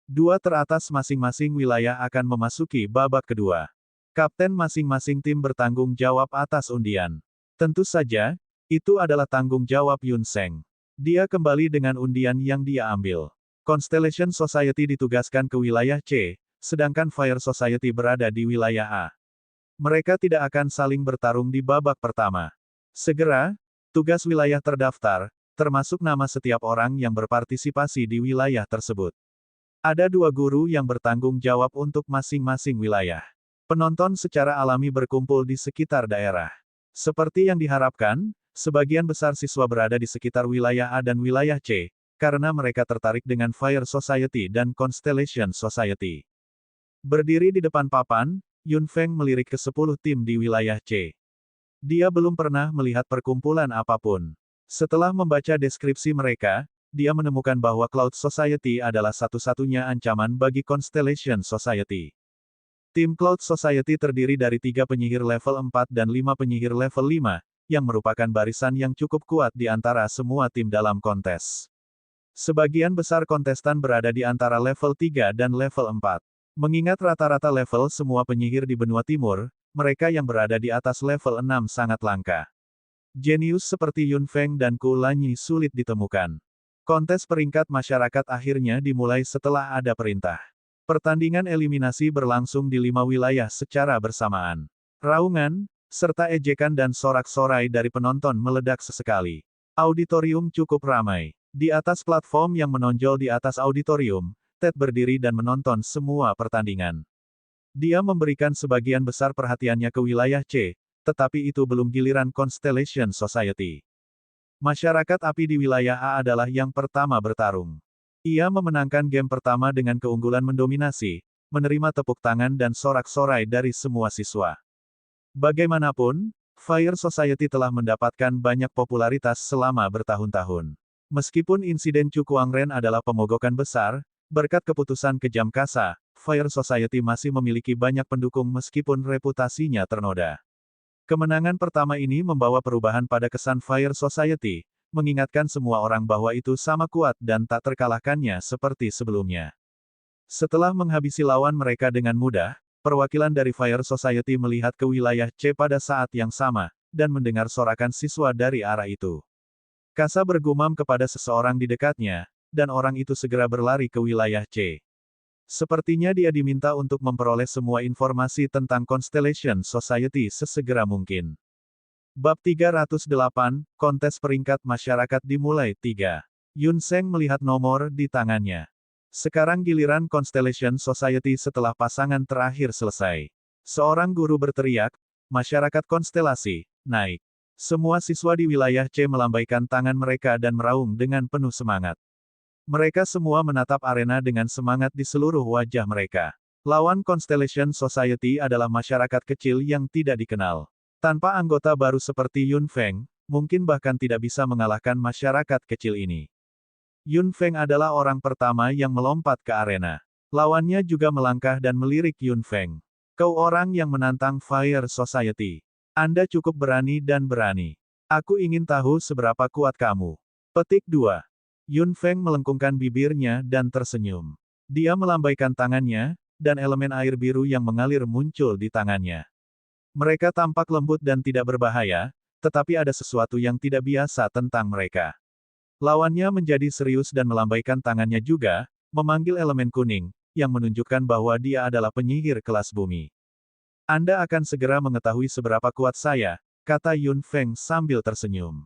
2 teratas masing-masing wilayah akan memasuki babak kedua. Kapten masing-masing tim bertanggung jawab atas undian. Tentu saja, itu adalah tanggung jawab Yun Seng. Dia kembali dengan undian yang dia ambil. Constellation Society ditugaskan ke wilayah C, sedangkan Fire Society berada di wilayah A. Mereka tidak akan saling bertarung di babak pertama. Segera, tugas wilayah terdaftar, termasuk nama setiap orang yang berpartisipasi di wilayah tersebut. Ada 2 guru yang bertanggung jawab untuk masing-masing wilayah. Penonton secara alami berkumpul di sekitar daerah. Seperti yang diharapkan, sebagian besar siswa berada di sekitar wilayah A dan wilayah C, karena mereka tertarik dengan Fire Society dan Constellation Society. Berdiri di depan papan, Yun Feng melirik ke 10 tim di wilayah C. Dia belum pernah melihat perkumpulan apapun. Setelah membaca deskripsi mereka, dia menemukan bahwa Cloud Society adalah satu-satunya ancaman bagi Constellation Society. Tim Cloud Society terdiri dari 3 penyihir level 4 dan 5 penyihir level 5, yang merupakan barisan yang cukup kuat di antara semua tim dalam kontes. Sebagian besar kontestan berada di antara level 3 dan level 4. Mengingat rata-rata level semua penyihir di benua timur, mereka yang berada di atas level 6 sangat langka. Jenius seperti Yun Feng dan Ku Lanyi sulit ditemukan. Kontes peringkat masyarakat akhirnya dimulai setelah ada perintah. Pertandingan eliminasi berlangsung di 5 wilayah secara bersamaan. Raungan, serta ejekan dan sorak-sorai dari penonton meledak sesekali. Auditorium cukup ramai. Di atas platform yang menonjol di atas auditorium, Ted berdiri dan menonton semua pertandingan. Dia memberikan sebagian besar perhatiannya ke wilayah C, tetapi itu belum giliran Constellation Society. Masyarakat api di wilayah A adalah yang pertama bertarung. Ia memenangkan game pertama dengan keunggulan mendominasi, menerima tepuk tangan dan sorak-sorai dari semua siswa. Bagaimanapun, Fire Society telah mendapatkan banyak popularitas selama bertahun-tahun. Meskipun insiden Chu Kuangren adalah pemogokan besar, berkat keputusan kejam Kasa, Fire Society masih memiliki banyak pendukung meskipun reputasinya ternoda. Kemenangan pertama ini membawa perubahan pada kesan Fire Society, mengingatkan semua orang bahwa itu sama kuat dan tak terkalahkannya seperti sebelumnya. Setelah menghabisi lawan mereka dengan mudah, perwakilan dari Fire Society melihat ke wilayah C pada saat yang sama, dan mendengar sorakan siswa dari arah itu. Kasa bergumam kepada seseorang di dekatnya, dan orang itu segera berlari ke wilayah C. Sepertinya dia diminta untuk memperoleh semua informasi tentang Constellation Society sesegera mungkin. Bab 308, Kontes Peringkat Masyarakat dimulai 3. Yun Seng melihat nomor di tangannya. Sekarang giliran Constellation Society setelah pasangan terakhir selesai. Seorang guru berteriak, masyarakat konstelasi, naik. Semua siswa di wilayah C melambaikan tangan mereka dan meraung dengan penuh semangat. Mereka semua menatap arena dengan semangat di seluruh wajah mereka. Lawan Constellation Society adalah masyarakat kecil yang tidak dikenal. Tanpa anggota baru seperti Yun Feng, mungkin bahkan tidak bisa mengalahkan masyarakat kecil ini. Yun Feng adalah orang pertama yang melompat ke arena. Lawannya juga melangkah dan melirik Yun Feng. Kau orang yang menantang Fire Society. Anda cukup berani dan berani. Aku ingin tahu seberapa kuat kamu. Petik 2. Yun Feng melengkungkan bibirnya dan tersenyum. Dia melambaikan tangannya, dan elemen air biru yang mengalir muncul di tangannya. Mereka tampak lembut dan tidak berbahaya, tetapi ada sesuatu yang tidak biasa tentang mereka. Lawannya menjadi serius dan melambaikan tangannya juga, memanggil elemen kuning, yang menunjukkan bahwa dia adalah penyihir kelas bumi. Anda akan segera mengetahui seberapa kuat saya, kata Yun Feng sambil tersenyum.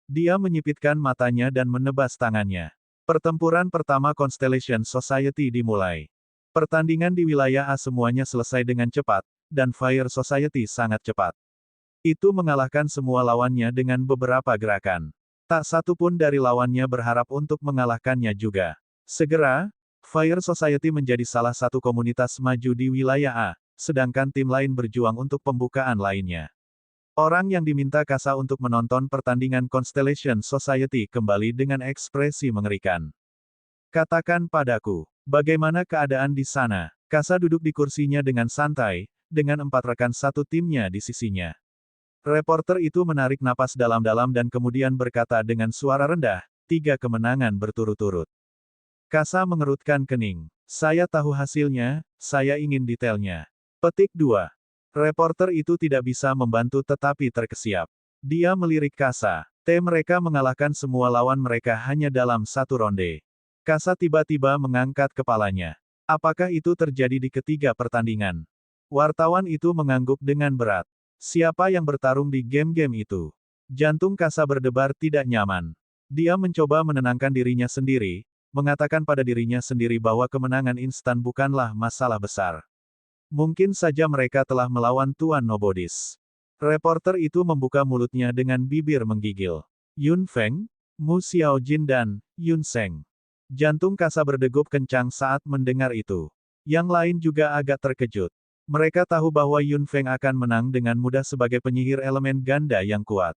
Dia menyipitkan matanya dan menebas tangannya. Pertempuran pertama Constellation Society dimulai. Pertandingan di wilayah A semuanya selesai dengan cepat, dan Fire Society sangat cepat. Itu mengalahkan semua lawannya dengan beberapa gerakan. Tak satu pun dari lawannya berharap untuk mengalahkannya juga. Segera, Fire Society menjadi salah satu komunitas maju di wilayah A, sedangkan tim lain berjuang untuk pembukaan lainnya. Orang yang diminta Kasa untuk menonton pertandingan Constellation Society kembali dengan ekspresi mengerikan. Katakan padaku, bagaimana keadaan di sana? Kasa duduk di kursinya dengan santai, dengan 4 rekan satu timnya di sisinya. Reporter itu menarik napas dalam-dalam dan kemudian berkata dengan suara rendah, 3 kemenangan berturut-turut. Kasa mengerutkan kening. Saya tahu hasilnya, saya ingin detailnya. Petik 2. Reporter itu tidak bisa membantu tetapi terkesiap. Dia melirik Kasa. Mereka mengalahkan semua lawan mereka hanya dalam 1 ronde. Kasa tiba-tiba mengangkat kepalanya. Apakah itu terjadi di ketiga pertandingan? Wartawan itu mengangguk dengan berat. Siapa yang bertarung di game-game itu? Jantung Kasa berdebar tidak nyaman. Dia mencoba menenangkan dirinya sendiri, mengatakan pada dirinya sendiri bahwa kemenangan instan bukanlah masalah besar. Mungkin saja mereka telah melawan Tuan Nobodies. Reporter itu membuka mulutnya dengan bibir menggigil. Yun Feng, Mu Xiaojin dan Yun Seng. Jantung Kasa berdegup kencang saat mendengar itu. Yang lain juga agak terkejut. Mereka tahu bahwa Yun Feng akan menang dengan mudah sebagai penyihir elemen ganda yang kuat.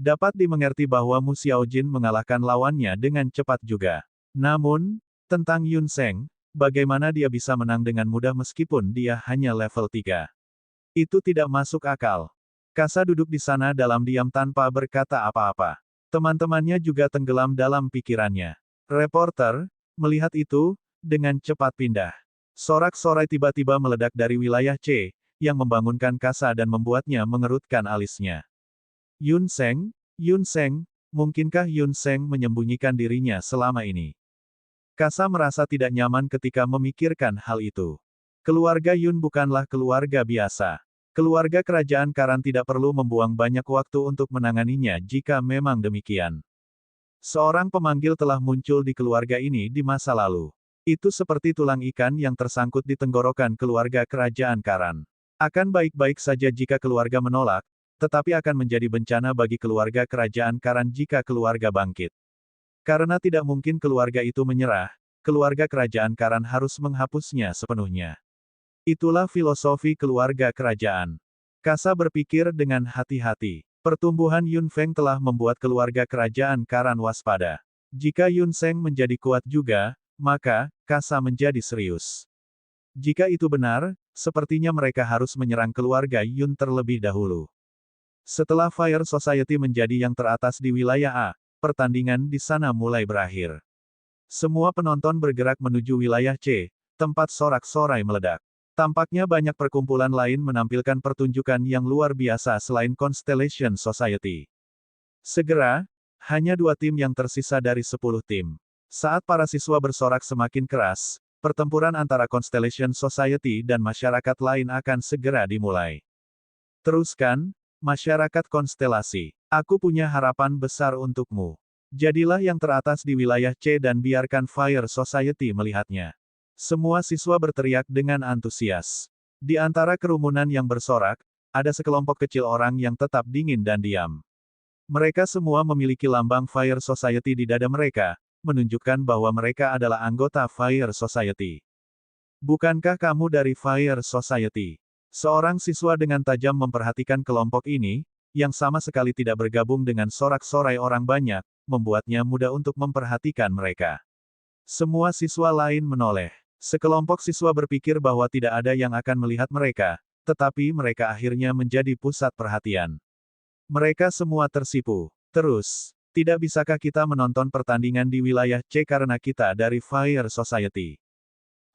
Dapat dimengerti bahwa Mu Xiaojin mengalahkan lawannya dengan cepat juga. Namun, tentang Yun Seng, bagaimana dia bisa menang dengan mudah meskipun dia hanya level 3? Itu tidak masuk akal. Kasa duduk di sana dalam diam tanpa berkata apa-apa. Teman-temannya juga tenggelam dalam pikirannya. Reporter, melihat itu, dengan cepat pindah. Sorak-sorai tiba-tiba meledak dari wilayah C, yang membangunkan Kasa dan membuatnya mengerutkan alisnya. Yun Seng, mungkinkah Yun Seng menyembunyikan dirinya selama ini? Kasa merasa tidak nyaman ketika memikirkan hal itu. Keluarga Yun bukanlah keluarga biasa. Keluarga kerajaan Karan tidak perlu membuang banyak waktu untuk menanganinya jika memang demikian. Seorang pemanggil telah muncul di keluarga ini di masa lalu. Itu seperti tulang ikan yang tersangkut di tenggorokan keluarga kerajaan Karan. Akan baik-baik saja jika keluarga menolak, tetapi akan menjadi bencana bagi keluarga kerajaan Karan jika keluarga bangkit. Karena tidak mungkin keluarga itu menyerah, keluarga kerajaan Karan harus menghapusnya sepenuhnya. Itulah filosofi keluarga kerajaan. Kasa berpikir dengan hati-hati. Pertumbuhan Yun Feng telah membuat keluarga kerajaan Karan waspada. Jika Yun Seng menjadi kuat juga, maka, Kasa menjadi serius. Jika itu benar, sepertinya mereka harus menyerang keluarga Yun terlebih dahulu. Setelah Fire Society menjadi yang teratas di wilayah A, pertandingan di sana mulai berakhir. Semua penonton bergerak menuju wilayah C, tempat sorak-sorai meledak. Tampaknya banyak perkumpulan lain menampilkan pertunjukan yang luar biasa selain Constellation Society. Segera, hanya 2 tim yang tersisa dari 10 tim. Saat para siswa bersorak semakin keras, pertempuran antara Constellation Society dan masyarakat lain akan segera dimulai. Teruskan, masyarakat konstelasi. Aku punya harapan besar untukmu. Jadilah yang teratas di wilayah C dan biarkan Fire Society melihatnya. Semua siswa berteriak dengan antusias. Di antara kerumunan yang bersorak, ada sekelompok kecil orang yang tetap dingin dan diam. Mereka semua memiliki lambang Fire Society di dada mereka, menunjukkan bahwa mereka adalah anggota Fire Society. Bukankah kamu dari Fire Society? Seorang siswa dengan tajam memperhatikan kelompok ini, yang sama sekali tidak bergabung dengan sorak-sorai orang banyak, membuatnya mudah untuk memperhatikan mereka. Semua siswa lain menoleh. Sekelompok siswa berpikir bahwa tidak ada yang akan melihat mereka, tetapi mereka akhirnya menjadi pusat perhatian. Mereka semua tersipu. Terus, tidak bisakah kita menonton pertandingan di wilayah C karena kita dari Fire Society?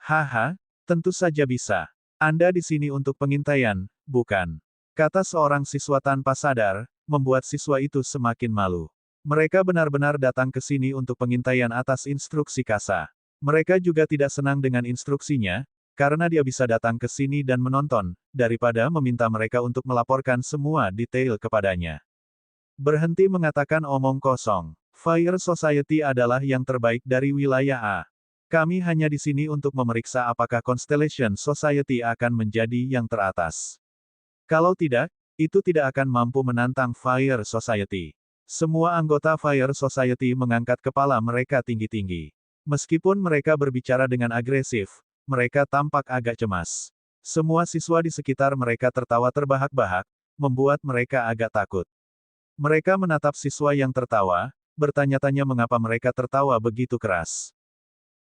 Haha, tentu saja bisa. Anda di sini untuk pengintaian, bukan? Kata seorang siswa tanpa sadar, membuat siswa itu semakin malu. Mereka benar-benar datang ke sini untuk pengintaian atas instruksi Kasa. Mereka juga tidak senang dengan instruksinya, karena dia bisa datang ke sini dan menonton, daripada meminta mereka untuk melaporkan semua detail kepadanya. Berhenti mengatakan omong kosong. Fire Society adalah yang terbaik dari wilayah A. Kami hanya di sini untuk memeriksa apakah Constellation Society akan menjadi yang teratas. Kalau tidak, itu tidak akan mampu menantang Fire Society. Semua anggota Fire Society mengangkat kepala mereka tinggi-tinggi. Meskipun mereka berbicara dengan agresif, mereka tampak agak cemas. Semua siswa di sekitar mereka tertawa terbahak-bahak, membuat mereka agak takut. Mereka menatap siswa yang tertawa, bertanya-tanya mengapa mereka tertawa begitu keras.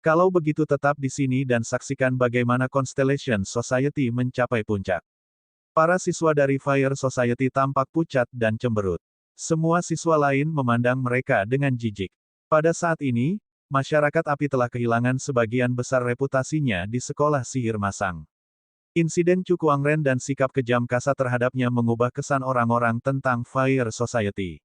Kalau begitu tetap di sini dan saksikan bagaimana Constellation Society mencapai puncak. Para siswa dari Fire Society tampak pucat dan cemberut. Semua siswa lain memandang mereka dengan jijik. Pada saat ini, masyarakat api telah kehilangan sebagian besar reputasinya di sekolah sihir masang. Insiden Cukuangren dan sikap kejam Kasa terhadapnya mengubah kesan orang-orang tentang Fire Society.